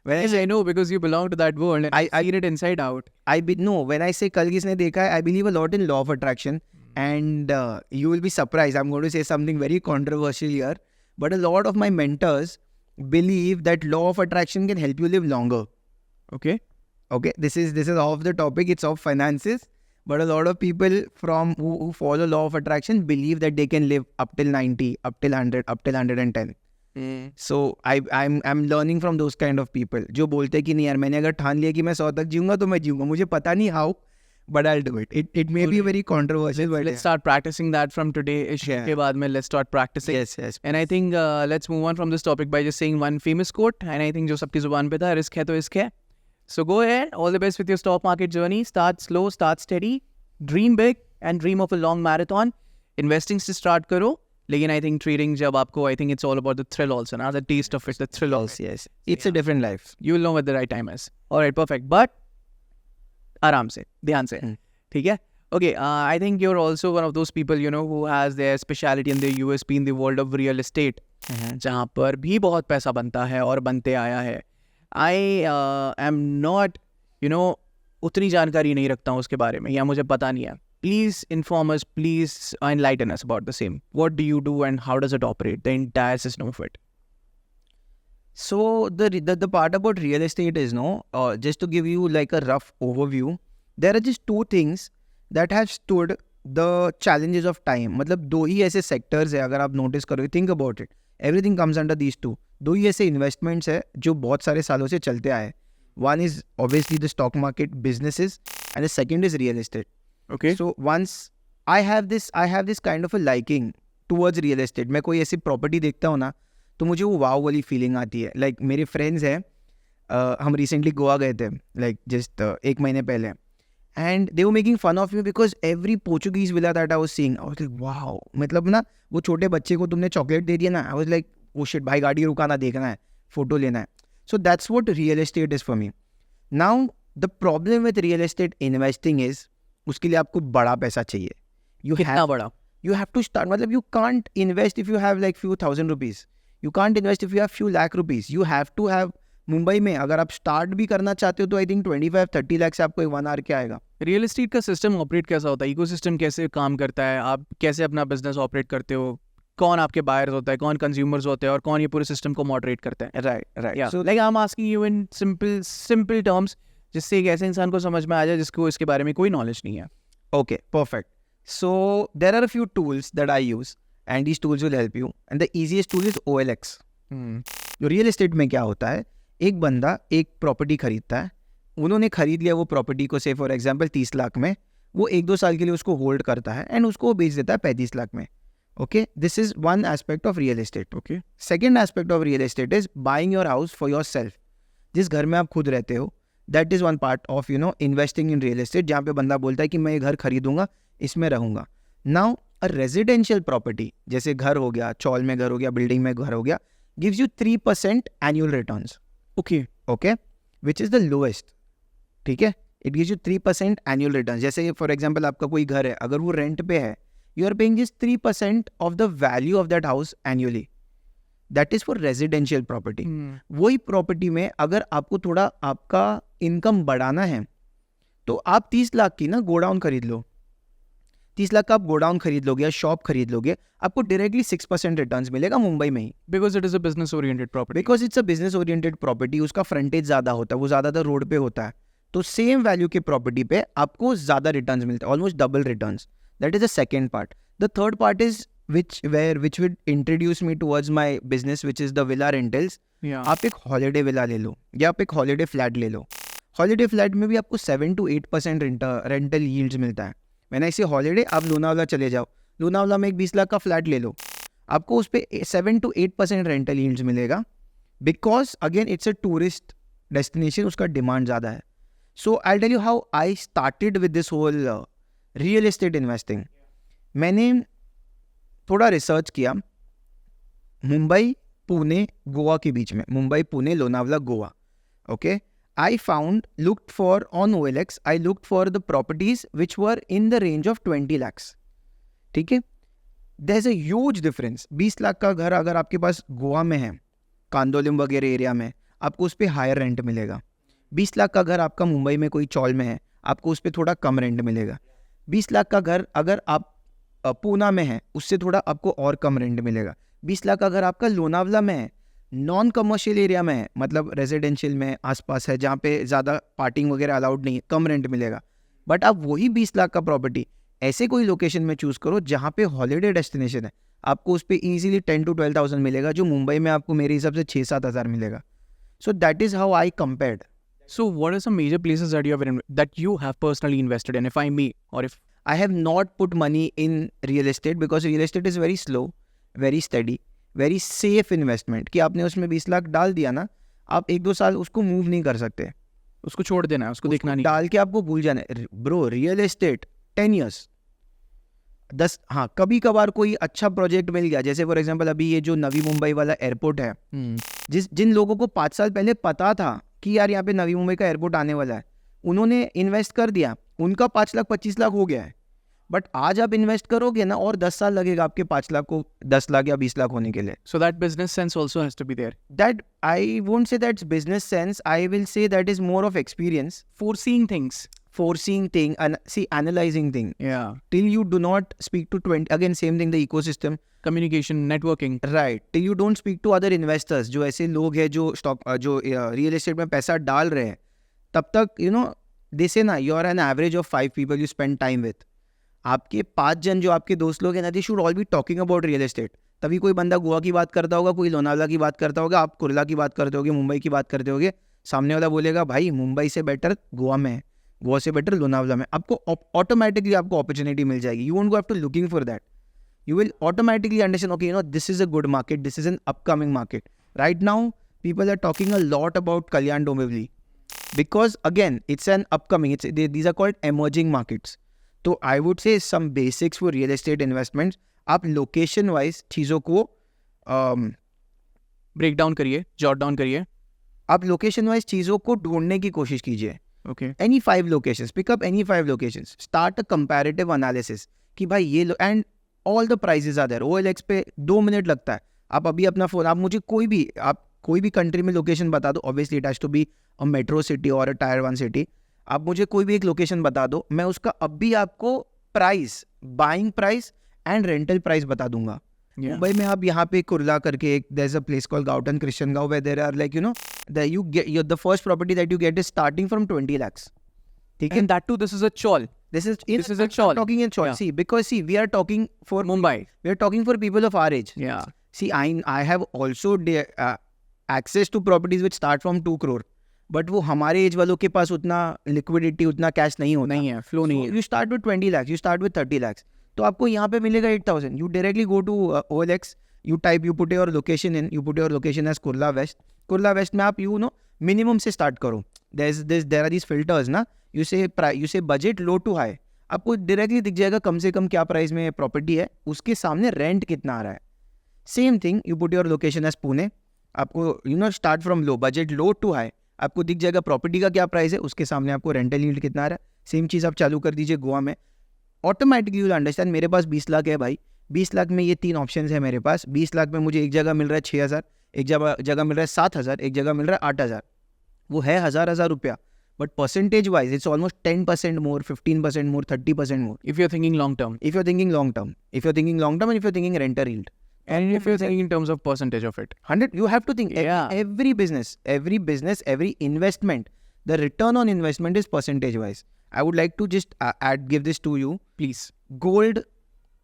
When I Yes, I know because you belong to that world and I seen it inside out. no, when I say कल किसने देखा है, I believe a lot in law of attraction, and you will be surprised. I'm going to say something very controversial here, but a lot of my mentors believe that law of attraction can help you live longer. Okay. Okay, this is off the topic. It's of finances, but a lot of people from who follow law of attraction believe that they can live up till 90, up till 100, up till 110. So I'm learning from those kind of people जो बोलते हैं कि नहीं यार मैंने अगर ठान लिया कि मैं 100 तक जीऊंगा तो मैं जीऊंगा, मुझे पता नहीं how, but I'll do it. It may be very controversial, but Let's start practicing that from today. इश्क Yeah. के बाद में let's start practicing. yes. And I think let's move on from this topic by just saying one famous quote. And I think जो सबकी जुबान पे था, risk है तो इश्क है. So go ahead. All the best with your stock market journey. Start slow, start steady. Dream big and dream of a long marathon. Investing से start करो. लेकिन I think trading जब आपको, I think it's all about the thrill also. Now the taste of it, the thrill of it. Yes. It's a different life. You will know what the right time is. All right, perfect. But आराम से, ध्यान से, ठीक है? Okay, I think you're also one of those people, you know, who has their speciality and their USP in the world of real estate, जहाँ पर भी बहुत पैसा बनता है और बनते आया है. I am not, you know, उतनी जानकारी नहीं रखता हूँ उसके बारे में, या मुझे पता नहीं है. Please inform us, please enlighten us about the same. What do you do and how does it operate, the entire system of it? So the part about real estate is just to give you like a rough overview, there are just two things that have stood the challenges of time. मतलब दो ही ऐसे sectors है, अगर आप notice करो, think about it, everything comes under these two. दो ही ऐसे investments है जो बहुत सारे सालों से चलते आए. One is obviously the stock market businesses and the second is real estate. Okay. So once I have this kind of a liking towards real estate. मैं कोई ऐसी property देखता हूँ ना तो मुझे वो वाव वाली फीलिंग आती है. लाइक मेरे फ्रेंड्स हैं, हम रिसेंटली गोवा गए थे, लाइक जस्ट 1 महीने पहले, and they were making fun of me because every Portuguese villa that I was seeing, I was like wow. मतलब ना वो छोटे बच्चे को तुमने चॉकलेट दे दिया ना, आई वाज लाइक ओ शिट भाई, गाड़ी रुकाना, देखना है, फोटो लेना है. So that's what real estate is for me. Now the problem with real estate investing is, उसके लिए आपको बड़ा पैसा चाहिए. कितना बड़ा? You have to start, मतलब you can't invest if you have like few thousand rupees. You can't invest if you have few lakh rupees. You have to have, Mumbai में अगर आप स्टार्ट भी करना चाहते हो तो आई थिंक 25-30 लाख से आपको 1 आवर के आएगा. रियल एस्टेट का सिस्टम ऑपरेट कैसा होता है? इकोसिस्टम कैसे काम करता है? आप कैसे अपना बिजनेस ऑपरेट करते हो? कौन आपके बायर्स होता है, कौन कंज्यूमर्स होते हैं, और कौन ये पूरे सिस्टम को मॉडरेट करता है? Right. So like I am asking you in simple terms, जिससे एक ऐसे इंसान को समझ में आ जाए जिसको इसके बारे में कोई नॉलेज नहीं है. Okay, perfect. So there are a few tools that I use and these tools will help you, and the easiest tool is OLX. जो रियल एस्टेट में क्या होता है, एक बंदा एक प्रॉपर्टी खरीदता है, उन्होंने खरीद लिया वो प्रॉपर्टी को, से फॉर एग्जांपल 30 लाख में, वो 1-2 साल के लिए उसको होल्ड करता है एंड उसको वो बेच देता है 35 लाख में. Okay, this is one aspect of real estate. Okay. Second aspect of real estate is buying your house for your self. जिस घर में आप खुद रहते हो, that is one part of investing in real estate, जहाँ पे बंदा बोलता है कि मैं ये घर खरीदूंगा, इसमें रहूंगा. नाउ अ रेजिडेंशियल प्रॉपर्टी, जैसे घर हो गया, चौल में घर हो गया, बिल्डिंग में घर हो गया, gives you 3% annual returns. Okay, which is the lowest. ठीक है, it gives you 3% annual returns. जैसे फॉर एग्जाम्पल आपका कोई घर है, अगर वो रेंट पे है, you are paying just 3% of the value of that house annually. That is for residential property. वही प्रॉपर्टी में अगर आपको थोड़ा आपका इनकम बढ़ाना है तो आप 30 लाख की ना गोडाउन खरीद लो. 30 लाख का आप गोडाउन खरीद लोगे या शॉप खरीद लोगे, आपको डायरेक्टली 6% रिटर्न्स मिलेगा मुंबई में ही. Because it is a business oriented property. Because it's a business oriented property, उसका फ्रंटेज ज़्यादा होता है, वो ज़्यादातर रोड पे होता है, तो सेम वैल्यू के प्रॉपर्टी पे आपको ज़्यादा रिटर्न्स मिलते हैं, almost double returns. That is the second part. The third part is which would introduce me towards my business, which is the villa rentals. आप एक हॉलीडे विला ले लो या आप एक हॉलीडे फ्लैट ले लो. हॉलीडे फ्लैट में भी आपको 7 to 8% रेंटल यील्ड्स मिलता है. मैंने ऐसे हॉलीडे, आप लोनावला चले जाओ, लोनावला में एक 20 लाख का फ्लैट ले लो, आपको उस पर 7 to 8% रेंटल यील्ड्स मिलेगा. Because again it's a tourist destination, उसका डिमांड ज़्यादा है. So I tell you how I started with this whole real estate investing. मैंने थोड़ा रिसर्च किया मुंबई, पुणे, गोवा के बीच में, Mumbai, Pune, Lonavala, Goa. Okay, I looked for on OLX, I looked for the properties which were in the range of 20 lakhs. ठीक है, there's a huge difference. 20 lakh का घर अगर आपके पास गोवा में है, कांदोलिम वगैरह एरिया में, आपको उस पर हायर रेंट मिलेगा. 20 लाख का घर आपका मुंबई में कोई चौल में है, आपको उस पर थोड़ा कम रेंट मिलेगा. 20 लाख का घर अगर आप पूना में है, उससे थोड़ा आपको और कम रेंट मिलेगा. 20 लाख का घर आपका लोनावला में है, नॉन कमर्शियल एरिया में है, मतलब रेजिडेंशियल में आसपास है, जहाँ पे ज़्यादा पार्टिंग वगैरह अलाउड नहीं है, कम रेंट मिलेगा. बट आप वही 20 लाख का प्रॉपर्टी ऐसे कोई लोकेशन में चूज़ करो जहाँ पे हॉलीडे डेस्टिनेशन है, आपको उस पर ईजिली 10 to 12,000 मिलेगा, जो मुंबई में आपको मेरे हिसाब से 6-7 हज़ार मिलेगा. So that is how I compared. So what are some major places that you have personally invested in, if I may, or if I have not put money in real estate because real estate is very slow, very steady, very safe investment. कि आपने उसमें 20 लाख डाल दिया ना, आप 1-2 साल उसको move नहीं कर सकते, उसको छोड़ देना है, उसको देखना नहीं. डाल के आपको भूल जाना है. Bro, real estate 10 years, 10. हाँ, कभी कभार कोई अच्छा प्रोजेक्ट मिल गया, जैसे फॉर एग्जांपल अभी ये जो नवी मुंबई वाला एयरपोर्ट है, जिन लोगों को 5 साल पहले पता था कि यार यहाँ पे नवी मुंबई का एयरपोर्ट आने वाला है, उन्होंने इन्वेस्ट कर दिया, उनका 5 लाख 25 लाख हो गया है. बट आज आप इन्वेस्ट करोगे ना, और 10 साल लगेगा आपके 5 लाख को 10 लाख या 20 लाख होने के लिए. So that business sense also has to be there. That I won't say that's business sense. I will say that is more of experience, Foreseeing things. foreseeing thing, and analyzing thing. Yeah. Till you do not speak to 20, again same thing, the ecosystem. Communication, networking. Right. Till you don't speak to other investors, जो ऐसे लोग हैं जो जो real estate में पैसा डाल रहे हैं, तब तक they say ना, you are an average of 5 people you spend time with. आपके 5 जन जो आपके दोस्त लोग हैं ना, they should all be talking about real estate. तभी कोई बंदा गोवा की बात करता होगा, कोई लोनावला की बात करता होगा, आप कुर्ला की बात करते होगे, मुंबई की बात करते होगे, सामने वाला बोलेगा भाई मुंबई से बेटर गोवा में है, गोवा से बेटर लोनावला में. आपको ऑटोमेटिकली आपको अपॉर्चुनिटी मिल जाएगी. You won't go have to looking for that. You will automatically understand, okay, this is a good market, this is an upcoming market. Right now, people are talking a lot about Kalyan Dombivli because, again, it's an upcoming, these are called emerging markets. So I would say some basics for real estate investments. आप location wise चीज़ों को Break down करिए, jot down करिए. आप location wise चीज़ों को ढूंढने की कोशिश कीजिए. Okay. Any 5 locations, pick up any 5 locations. Start a comparative analysis कि भाई ये and all the prices are there. OLX पे 2 मिनट लगता है. आप अभी अपना फ़ोन, आप मुझे कोई भी कंट्री में लोकेशन बता दो. Obviously it has to be a metro city और अ टायर 1 सिटी. आप मुझे कोई भी एक लोकेशन बता दो, मैं उसका अभी आपको price, buying price and rental price बता दूंगा. मुंबई में आप यहाँ पे कुर्ला करके एक there is a place called गाउटन क्रिश्चियन गांव, where there are like the first property that you get is starting from 20 lakhs. ठीक है, And that too, this is a chawl. This is a chawl. talking in chawl. Yeah. See, we are talking for Mumbai. We are talking for people of our age. Yeah. See, I have also access to properties which start from 2 crore. But वो हमारे as वालों के पास उतना liquidity, उतना cash नहीं होता. नहीं है, flow नहीं है. You start with 20 lakhs, you start with 30 lakhs. तो आपको यहाँ पे मिलेगा 8,000. You directly go to OLX, you put your location in, you put your location as Kurla West. Kurla West में आप minimum से start करो. There are these filters ना. You say budget low to high. आपको directly दिख जाएगा कम से कम क्या प्राइस में प्रॉपर्टी है, उसके सामने रेंट कितना आ रहा है. Same thing, you put your location as Pune. आपको start from low, budget low to high, आपको दिख जाएगा प्रॉपर्टी का क्या प्राइस है, उसके सामने आपको रेंटल यील्ड कितना आ रहा है. सेम चीज़ आप चालू कर दीजिए गोवा में. Automatically you will understand. मेरे पास 20 लाख है भाई, 20 लाख में ये 3 ऑप्शन है मेरे पास. 20 लाख में मुझे एक जगह मिल रहा है 6,000, एक जगह मिल रहा है 7,000, एक जगह मिल रहा है 8,000. वो है हज़ार रुपया, but percentage wise it's almost 10% more, 15% more, 30% more. If you're thinking long term. If you're thinking long term and if you're thinking renter yield. And if you're thinking in terms of percentage of it. 100, you have to think. Yeah. Every business, every investment, the return on investment is percentage wise. I would like to just give this to you. Please. Gold,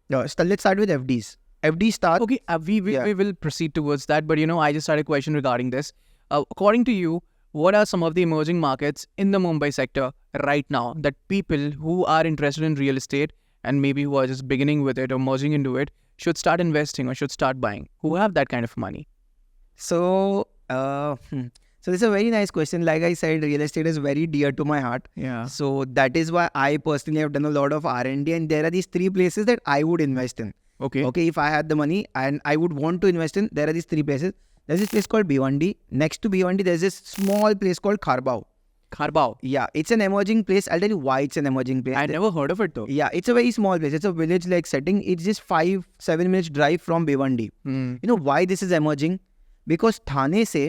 let's start with FDs. FD start. Okay, we will proceed towards that. But I just had a question regarding this. According to you, what are some of the emerging markets in the Mumbai sector right now that people who are interested in real estate and maybe who are just beginning with it or merging into it should start investing or should start buying, who have that kind of money? So this is a very nice question. Like I said, real estate is very dear to my heart. Yeah. So that is why I personally have done a lot of R&D, and there are these 3 places that I would invest in. Okay. If I had the money and I would want to invest in, there are these 3 places. There's this place called Bhiwandi. Next to Bhiwandi, there's this small place called Kharbao. Kharbao. Yeah, it's an emerging place. I'll tell you why it's an emerging place. I never heard of it though. Yeah, it's a very small place. It's a village-like setting. It's just 5-7 minutes drive from Bhiwandi. Hmm. You know why this is emerging? Because थाने से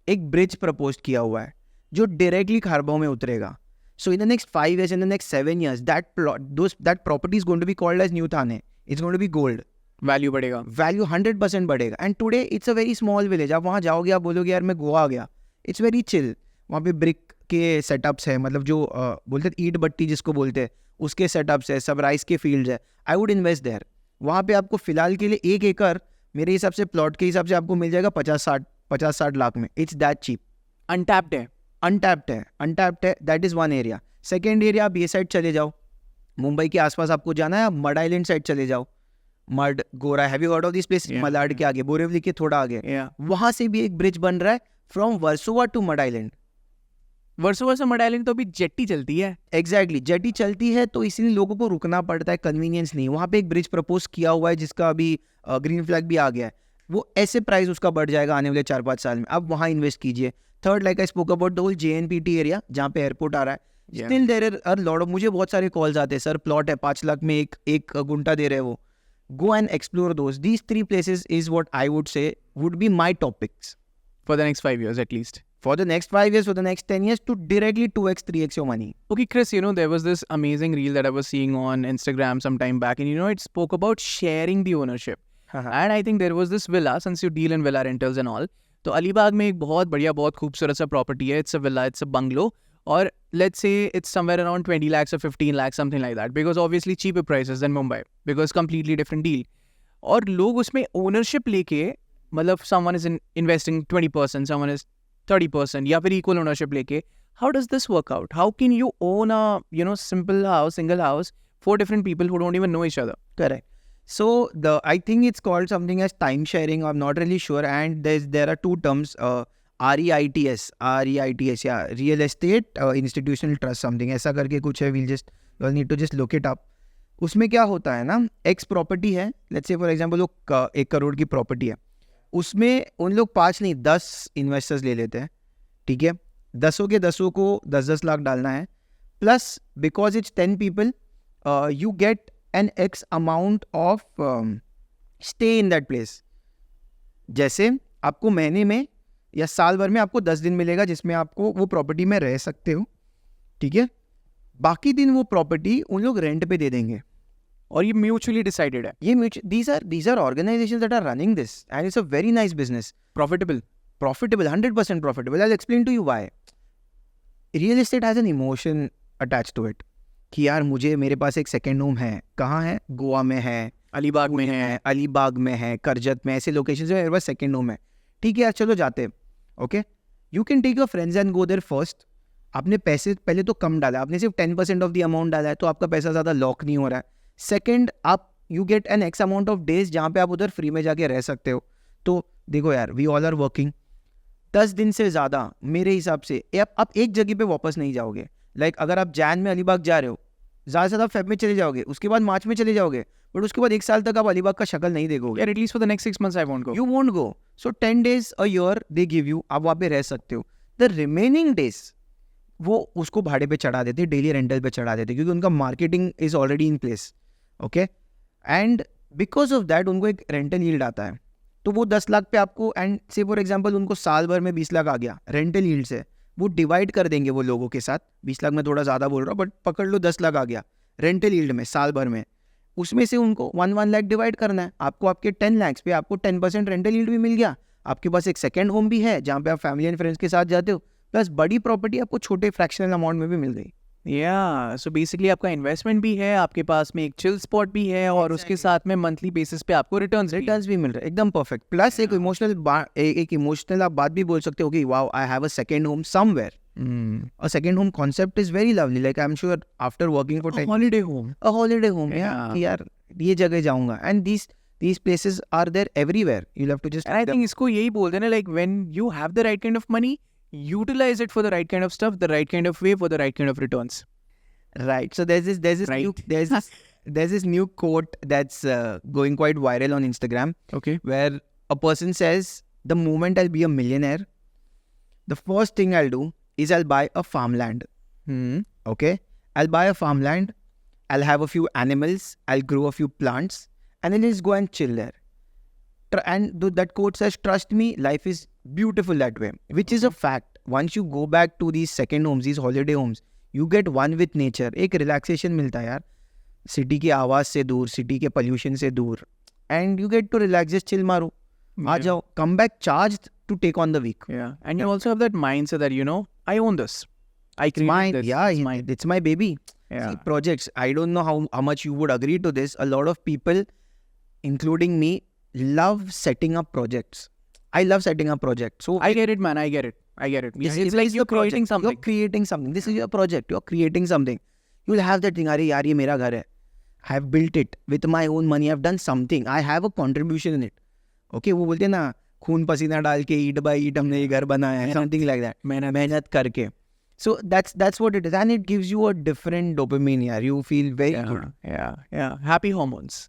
एक bridge proposed किया हुआ है जो directly खारबाव में उतरेगा. So in the next 5 years, in the next 7 years, that property is going to be called as New Thane. It's going to be gold. Value बढ़ेगा. Value 100% बढ़ेगा. And today it's a very small village. आप वहाँ जाओगे, आप बोलोगे यार मैं गोवा आ गया. It's very chill. वहाँ पे brick के सेटअप्स है, मतलब जो बोलते हैं ईट भट्टी जिसको बोलते हैं, उसके सेटअप्स है, सब राइस के फील्ड्स है. I would invest their. वहाँ पे आपको फिलहाल के लिए 1 एकड़ मेरे हिसाब से प्लॉट के हिसाब से आपको मिल जाएगा 50-60 लाख में. It's that cheap. Untapped है. अनटैप्ड है. That is one area. Second area आप ये साइड चले जाओ, मुंबई के आसपास आपको जाना है, आप मड आइलैंड साइड चले जाओ. मड, गोरा, have you heard of this place? Yeah. Malad के आगे, बोरिवली के थोड़ा आगे, Yeah. वहां से भी एक ब्रिज बन रहा है from Versova to Madh Island. Versova से मड आइलैंड तो अभी जेट्टी चलती है. एग्जैक्टली, जेटी चलती है तो इसीलिए लोगों को रुकना पड़ता है, कन्वीनियंस नहीं. वहाँ पे एक ब्रिज प्रपोज किया हुआ है जिसका अभी ग्रीन फ्लैग भी आ गया है. वो ऐसे प्राइस उसका बढ़ जाएगा आने वाले 4-5 साल में. आप वहाँ इन्वेस्ट कीजिए. Third, like I spoke about the whole JNPT area जहाँ पे एयरपोर्ट आ रहा है. Yeah. Still there are lot of, मुझे बहुत सारे कॉल्स आते हैं, सर प्लॉट है 5 लाख में एक गुंटा दे रहे हैं वो. Go and explore those. These 3 places is what I would से would be my topics For the next 5 years at least. for the next 5 years, for the next 10 years, to directly 2x 3x your money. Okay, Chris, you know, there was this amazing reel that I was seeing on Instagram some time back, and you know, it spoke about sharing the ownership. And I think there was this villa, since you deal in villa rentals and all. तो अलीबाग में एक बहुत बढ़िया, बहुत खूबसूरत सा property है. It's a villa, it's a bungalow. और let's say it's somewhere around 20 lakhs or 15 lakhs, something like that. Because obviously cheaper prices than Mumbai. Because completely different deal. और लोग उसमें ownership लेके, मतलब someone is investing 20%, someone is 30%, या फिर equal ownership लेके. How does this work out? How can you own a, you know, simple house, single house, 4 different people who don't even know each other? Correct. So I think it's called something as time sharing. I'm not really sure. And there are 2 terms, REITS, yeah, real estate institutional trust something. ऐसा करके कुछ है. You'll need to just look it up. उसमें क्या होता है ना, X property है, let's say for example वो 1 करोड़ की प्रॉपर्टी है, उसमें उन लोग 5 नहीं 10 इन्वेस्टर्स ले लेते हैं. ठीक है, 10 को 10 लाख डालना है. Plus because it's 10 people, you get an X amount of stay in that place. जैसे आपको महीने में या साल भर में आपको 10 दिन मिलेगा जिसमें आपको वो प्रॉपर्टी में रह सकते हो. ठीक है, बाकी दिन वो प्रॉपर्टी उन लोग रेंट पे दे देंगे. और ये म्यूचुअली डिसाइडेड है. ये these are organizations that are running this and it's a very nice business. Profitable. 100% profitable. I'll explain to you why. Real estate has an emotion attached to it. कि यार मुझे, मेरे पास एक सेकेंड होम है. कहाँ है? गोवा में है, अलीबाग में है, अलीबाग में है, करजत में, ऐसे लोकेशन में मेरे पास सेकेंड होम है. ठीक है यार, चलो जाते हैं. Okay, you can take your friends and go there first. आपने पैसे पहले तो कम डाला, आपने सिर्फ 10% ऑफ द अमाउंट डाला है, तो आपका पैसा ज़्यादा लॉक नहीं हो रहा है. सेकेंड, आप you get an x amount of days जहाँ पे आप उधर फ्री में जाके रह सकते हो. तो देखो यार, वी ऑल आर वर्किंग. 10 दिन से ज़्यादा मेरे हिसाब से आप एक जगह पे वापस नहीं जाओगे. लाइक अगर आप जैन में अलीबाग जा रहे हो, ज़्यादा से ज़्यादा फेब में चले जाओगे, उसके बाद मार्च में चले जाओगे, बट उसके बाद 1 साल तक आप अलीबाग का शक्ल नहीं देखोगे. यार at least for the next 6 months I won't go. You won't go. So 10 days a year they give you, आप वहाँ पे रह सकते हो. The remaining days वो उसको भाड़े पे चढ़ा देते, डेली रेंटल पे चढ़ा देते, क्योंकि उनका marketing is already in place. Okay, and because of that उनको एक रेंटल यील्ड आता है. तो वो 10 लाख पे आपको, एंड से फॉर एग्जाम्पल उनको साल भर में 20 लाख आ गया रेंटल यील्ड से, वो डिवाइड कर देंगे वो लोगों के साथ. 20 लाख में थोड़ा ज़्यादा बोल रहा हूँ, बट पकड़ लो 10 लाख आ गया रेंटल यील्ड में साल भर में. उसमें से उनको 1 लाख डिवाइड करना है. आपको आपके 10 लाख पे आपको 10% रेंटल यील्ड भी मिल गया. आपके पास एक सेकेंड होम भी है जहाँ पे आप फैमिली एंड फ्रेंड्स के साथ जाते हो, प्लस बड़ी प्रॉपर्टी आपको छोटे फ्रैक्शनल अमाउंट में भी मिल गई. या सो बेसिकली आपका इन्वेस्टमेंट भी है, आपके पास में एक चिल स्पॉट भी है, और उसके साथ में मंथली बेसिस पे आपको रिटर्न्स भी मिल रहा है. एकदम परफेक्ट. प्लस एक इमोशनल आप बात भी बोल सकते हो कि wow, I have a second home somewhere. A second home concept is very lovely. Like I'm sure after working for 10 holiday home. a holiday home, yeah, कि यार ये जगह जाऊंगा. And these places are there everywhere. You'll have to just. And I think इसको यही बोलते हैं ना, like when you have the right kind of money, utilize it for the right kind of stuff, the right kind of way, for the right kind of returns. Right. So there's this Right. there's this new quote that's going quite viral on Instagram, Okay. where a person says, "The moment I'll be a millionaire, the first thing I'll do is I'll buy a farmland. Hmm. Okay, I'll buy a farmland, I'll have a few animals, I'll grow a few plants, and then just go and chill there. And that quote says, trust me, life is beautiful that way, which is a fact. Once you go back to these second homes, these holiday homes, you get one with nature. एक relaxation मिलता है यार, city की आवाज़ से दूर, city के pollution से दूर, and you get to relax, just chill मारो, आ जाओ, come back charged to take on the week. Yeah, and you also have that mindset that, you know, I own this. I created Mine, this. yeah, It's mine. it's my baby. Yeah. See, projects, I don't know how much you would agree to this. A lot of people, including me, love setting up projects. I love setting up projects. So I get it, man. I get it. Yeah, this it's is like the you're project. creating something. You're creating something. This is your project. You're creating something. You'll have that thing. अरे यार ये मेरा घर है. I have built it with my own money. I've done something. I have a contribution in it. Okay, वो बोलते हैं ना, खून पसीना डाल के ईट बाई ईट हमने ये घर बनाया है. Something like that. मेहनत करके. So that's what it is, and it gives you a different dopamine. Yeah, you feel very good. Yeah. Happy hormones.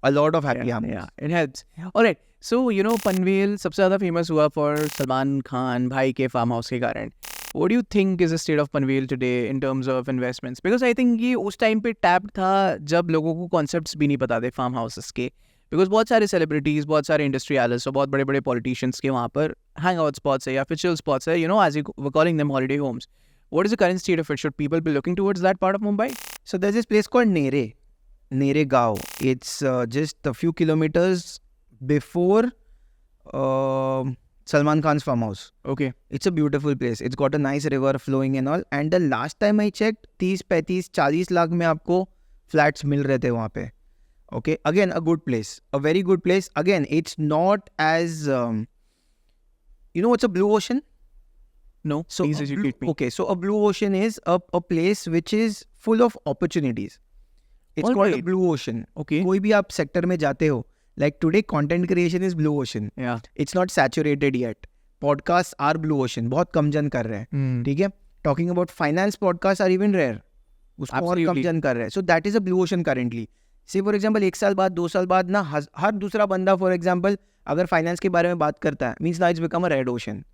A lot of happy hormones. Yeah, it helps. All right. So, you know, Panvel सबसे ज़्यादा famous हुआ for Salman Khan भाई के farm house के कारण. What do you think is the state of Panvel today in terms of investments? Because I think ये उस time पे टैप था जब लोगों को कॉन्सेप्ट्स भी नहीं पता थे फार्म हाउसेस के. Because बहुत सारे सेलिब्रिटीज, बहुत सारे इंडस्ट्रियलिस्ट और बहुत बड़े बड़े पॉलिटिशियंस के वहाँ पर हैंग आउट स्पॉट्स है या फिर चिल स्पॉट्स है, you know, as we're calling them holiday homes. What is the current state of it? Should people be looking towards that part of Mumbai? So there's this place called Nere Gaon. It's just a few kilometers before Salman Khan's farm house. Okay. It's a beautiful place. It's got a nice river flowing and all. And the last time I checked, 30, 35, 40 lakh में आपको flats मिल रहे थे वहाँ पे. Okay, again a good place, a very good place. Again, it's not as you know what's a blue ocean? No, So please a educate me. Okay, so a blue ocean is a place which is full of opportunities. It's called a Alright. blue ocean. Okay. कोई भी आप sector में जाते हो, like today content creation is blue ocean. Yeah. It's not saturated yet. Podcasts are blue ocean. बहुत कम जन कर रहे हैं. ठीक है? Talking about finance podcasts are even rare. उसको और कम Absolutely. जन कर रहे हैं. So that is a blue ocean currently. Say for example 1 साल बाद 2 साल बाद ना हर दूसरा बंदा for example अगर finance के बारे में बात करता है, means now it's become a red ocean.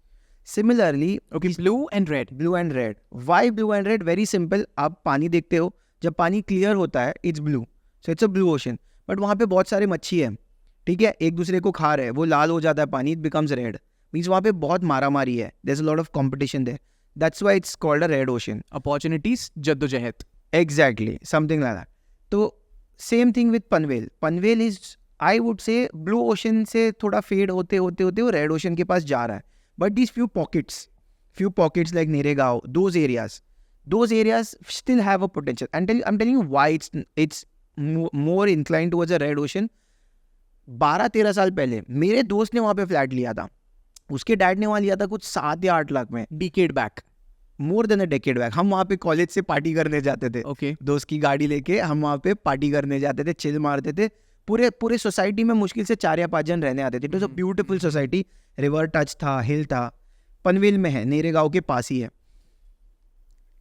Similarly, Okay, blue and red. blue and red. Why blue and red? Very simple. आप पानी देखते हो, जब पानी क्लियर होता है, it's blue. So it's a blue ocean. But वहाँ पे बहुत सारे मच्छी हैं, ठीक है, एक दूसरे को खा रहे हैं, वो लाल हो जाता है पानी, it becomes red. Means वहाँ पे बहुत मारामारी है. There's a lot of competition there. That's why it's called a red ocean. Opportunities, जद्दोजहद. Exactly, something like that. तो same thing with Panvel. Panvel is, I would say, blue ocean से थोड़ा fade होते होते वो red ocean के पास जा रहा है. But these few pockets like Nere Gaon, those areas still have a potential. And I'm telling you why it's more inclined towards a red ocean. 12-13 साल पहले मेरे दोस्त ने वहाँ पे फ्लैट लिया था. उसके डैड ने वहाँ लिया था कुछ 7 या 8 लाख में. Decade back. More than a decade back. हम वहाँ पे कॉलेज से पार्टी करने जाते थे. Okay. दोस्त की गाड़ी लेके हम वहाँ पे पार्टी करने जाते थे, चिल मारते थे. पूरे सोसाइटी में मुश्किल से 4 या 5 जन रहने आते थे. It was a beautiful society. River touch था, हिल था. पनवेल में है, नेरे गांव के पास ही है.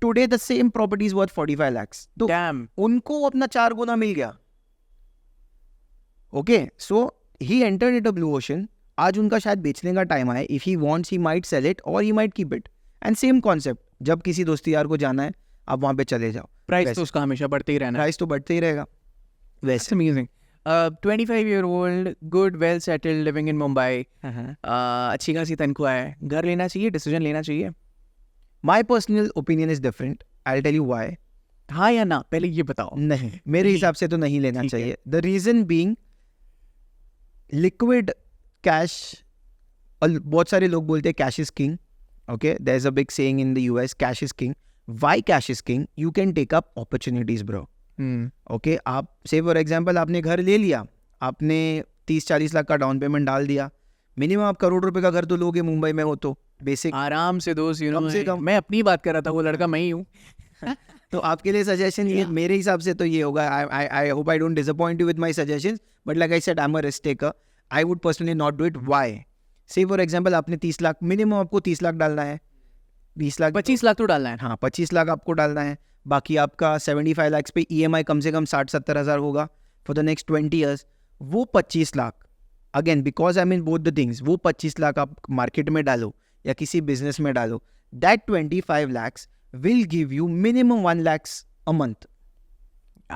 Today the same property is worth 45 lakhs. तो Damn. उनको अपना 4 गुना मिल गया. Okay, so he entered it a blue ocean. आज उनका शायद बेचने का टाइम आया. If he wants he might sell it और he might keep it. And same concept, जब किसी दोस्ती यार को जाना है आप वहाँ पे चले जाओ. Price तो उसका हमेशा बढ़ते ही रहना है. प्राइस तो बढ़ते ही रहेगा. That's वैसे amazing. 25-year-old, good, well settled, living in Mumbai. अच्छी खासी तनख्वाह है. घर लेना चाहिए, डिसीजन लेना चाहिए. My personal opinion is different. I tell you why. हाँ या ना, पहले ये बताओ. नहीं, मेरे हिसाब से तो नहीं लेना ठीक है. चाहिए. The reason being liquid cash. बहुत सारे लोग बोलते हैं cash is king. Okay, there is a big saying in the US, cash is king. Why cash is king? You can take up opportunities bro. Okay, आप से for example आपने घर ले लिया, आपने 30-40 लाख का डाउन पेमेंट डाल दिया. मिनिमम आप करोड़ रुपए का घर तो लोगे मुंबई में हो तो बेसिक. आराम से दोस्त, you know, कम से कम. मैं अपनी बात कर रहा था, वो लड़का मैं ही हूँ. तो आपके लिए सजेशन ये मेरे हिसाब से तो ये होगा. I hope I don't disappoint you with my suggestions, but like I said I am a risk taker. I would personally not do it. Why? से फॉर एग्जांपल आपने 30 लाख, मिनिमम आपको 30 लाख डालना है. 20 लाख, 25 लाख तो डालना है. हाँ 25 लाख आपको डालना है. बाकी आपका 75 लाख पे EMI कम से कम 60-70 हज़ार होगा फॉर द नेक्स्ट 20 ईयर्स. वो 25 lakh, again because I mean both the things, वो 25 लाख आप मार्केट में डालो या किसी बिजनेस में डालो, that 25 lakhs will give you minimum 1 lakhs a month.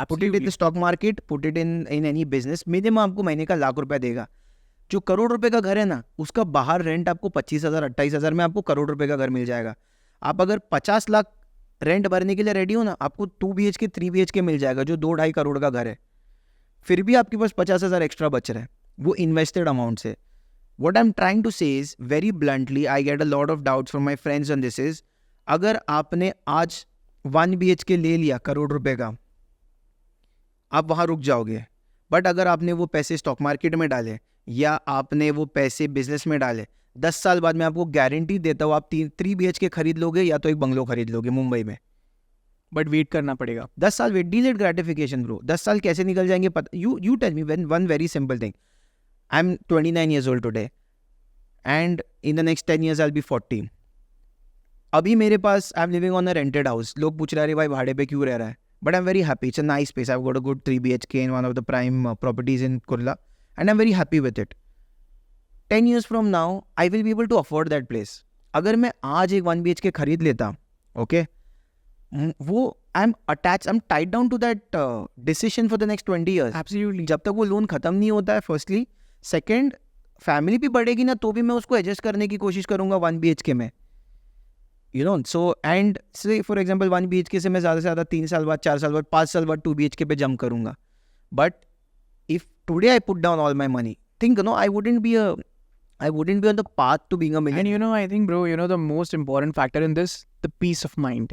Put it in the stock market, put it in any business, minimum आपको महीने का 1 लाख रुपया देगा. जो करोड़ रुपए का घर है ना, उसका बाहर रेंट आपको 25,000 28,000 में आपको करोड़ रुपए का घर मिल जाएगा. आप अगर 50 लाख रेंट भरने के लिए रेडी हो ना, आपको 2 BHK 3 BHK मिल जाएगा, जो 2-2.5 करोड़ का घर है. फिर भी आपके पास 50,000 एक्स्ट्रा बच रहा है, वो इन्वेस्टेड अमाउंट से. What I'm trying to say is, very bluntly, I get a lot of doubts from my friends on this is, अगर आपने आज 1 BHK ले लिया करोड़ रुपए का, आप वहाँ रुक जाओगे. बट अगर आपने वो पैसे स्टॉक मार्केट में डाले या आपने वो पैसे बिजनेस में डाले, 10 साल बाद मैं आपको गारंटी देता हूँ आप 3 BHK खरीद लोगे या तो एक बंगलो खरीद लोगे मुंबई में. बट वेट करना पड़ेगा. 10 साल वेट, डिलेड ग्रेटिफिकेशन ब्रो. 10 साल कैसे निकल जाएंगे पता. You tell me one very simple thing. I am 29 years old today and in the next 10 years I will be 40. अभी मेरे पास I am living on a rented house. लोग पूछ रहे हैं भाई भाड़े पे क्यों रह रहा है, but I am very happy. It's a nice space. I have got a good 3 BHK in one of the prime properties in Kurla and I am very happy with it. 10 years from now I will be able to afford that place. अगर मैं आज एक 1 BHK खरीद लेता, okay, वो I am attach, I am tied down to that decision for the next 20 years. Absolutely. जब तक वो लोन खत्म नहीं होता है, फर्स्टली. सेकंड, फैमिली भी बढ़ेगी ना, तो भी मैं उसको एडजस्ट करने की कोशिश करूंगा 1 BHK में, यू नो. सो एंड से फॉर एग्जांपल 1 BHK से मैं ज़्यादा से ज़्यादा 3 साल बाद, 4 साल बाद, 5 साल बाद 2 BHK पे जंप करूंगा. But if today I put down all my money, think no, I wouldn't be on the path to being a And millionaire. you know, I think, bro, you know, the most important factor in this, the peace of mind.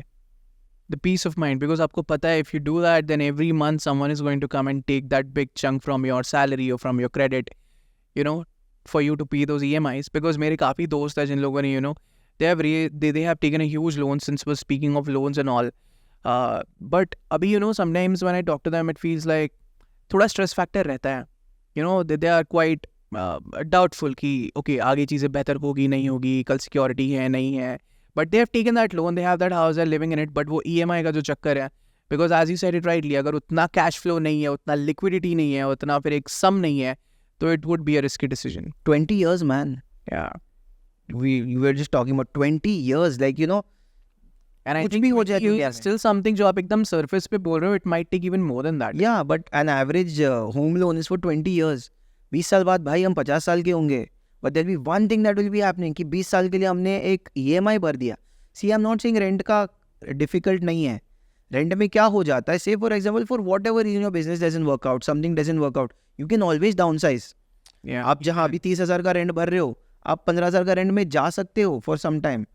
The peace of mind, because आपको पता है, if you do that, then every month someone is going to come and take that big chunk from your salary or from your credit, you know, for you to pay those EMIs. Because मेरे काफ़ी दोस्त हैं जिन लोगों ने, you know, they have taken a huge loan, since we're speaking of loans and all. But अभी, you know, sometimes when I talk to them, it feels like थोड़ा stress factor रहता है. You know, they are quite doubtful कि okay आगे चीज़ें बेहतर होगी नहीं होगी, कल सिक्योरिटी है नहीं है. But they have taken that loan, they have that house, they are living in it. But वो EMI का जो चक्कर है, because as you said it rightly, अगर उतना कैश फ्लो नहीं है, उतना लिक्विडिटी नहीं है, उतना फिर एक सम नहीं है, तो it would be a risky decision. 20 years, man. या You were just talking about 20 years, like, you know. And I कुछ थिंक भी हो जाए दुनिया में. स्टिल समथिंग जो आप एकदम सरफेस पे बोल रहे हो, it might take even more than that. Yeah, but an average home loan is for 20 years. 20 साल बाद भाई हम 50 साल के होंगे. But there will be one thing that will be happening कि 20 साल के लिए हमने एक EMI भर दिया. See, I'm not saying rent का डिफिकल्ट नहीं है. रेंट में क्या हो जाता है, say for example, for whatever reason your business doesn't work out, something doesn't work out, you can always downsize. या आप जहाँ अभी 30,000 का रेंट भर रहे हो, आप 15,000 का रेंट में जा सकते हो for some time.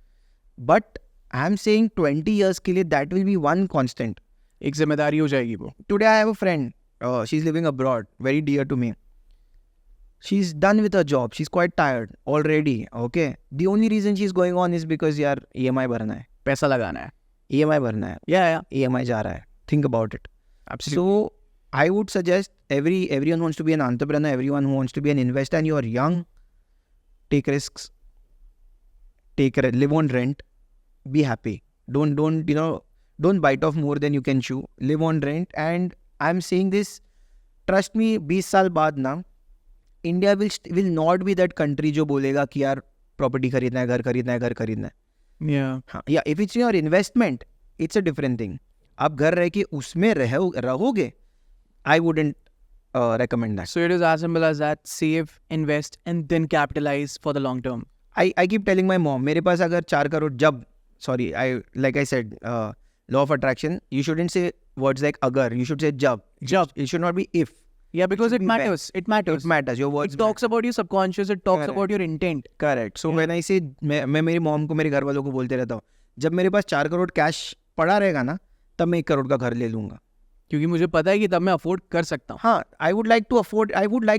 But I'm saying 20 years के लिए that will be one constant. एक जिम्मेदारी हो जाएगी वो. Today I have a friend. She's living abroad, very dear to me. She's done with her job. She's quite tired already. Okay. The only reason she's going on is because यार EMI भरना है. पैसा लगाना है. EMI भरना है. या EMI जा रहा है. Think about it. Absolutely. So I would suggest everyone wants to be an entrepreneur, everyone who wants to be an investor, and you are young, take risks. Live on rent. Be happy. Don't bite off more than you can chew. Live on rent. And I'm saying this, trust me, 20 साल बाद ना, India will not be that country जो बोलेगा कि यार property खरीदना है, घर खरीदना है. या हाँ, या if it's your investment, it's a different thing. आप घर रह के उसमें रहोगे, I wouldn't recommend that. So it is as simple as that. Save, invest, and then capitalize for the long term. I keep telling my mom, मेरे पास अगर 4 करोड़ जब, sorry, like I said, law of attraction, you shouldn't say words like agar, you should say jab. It should not be if. Yeah, because it should be when. matters. It matters. It matters. Your words It talks about your subconscious. It talks Correct. about your intent. Correct. So when I say, मैं मेरी mom को, मेरे घर वालों को बोलते रहता हूँ, जब मेरे पास 4 करोड़ कैश पड़ा रहेगा ना, तब मैं 1 करोड़ का घर ले लूंगा. क्योंकि मुझे पता है कि तब मैं अफोर्ड कर सकता हूँ. हाँ, I would like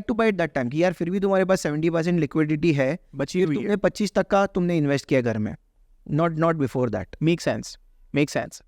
to buy at that time कि यार फिर भी तुम्हारे पास 70% लिक्विडिटी है, बची हुई है. तुमने 25 तक का तुमने इन्वेस्ट किया घर में, not before that. Makes sense.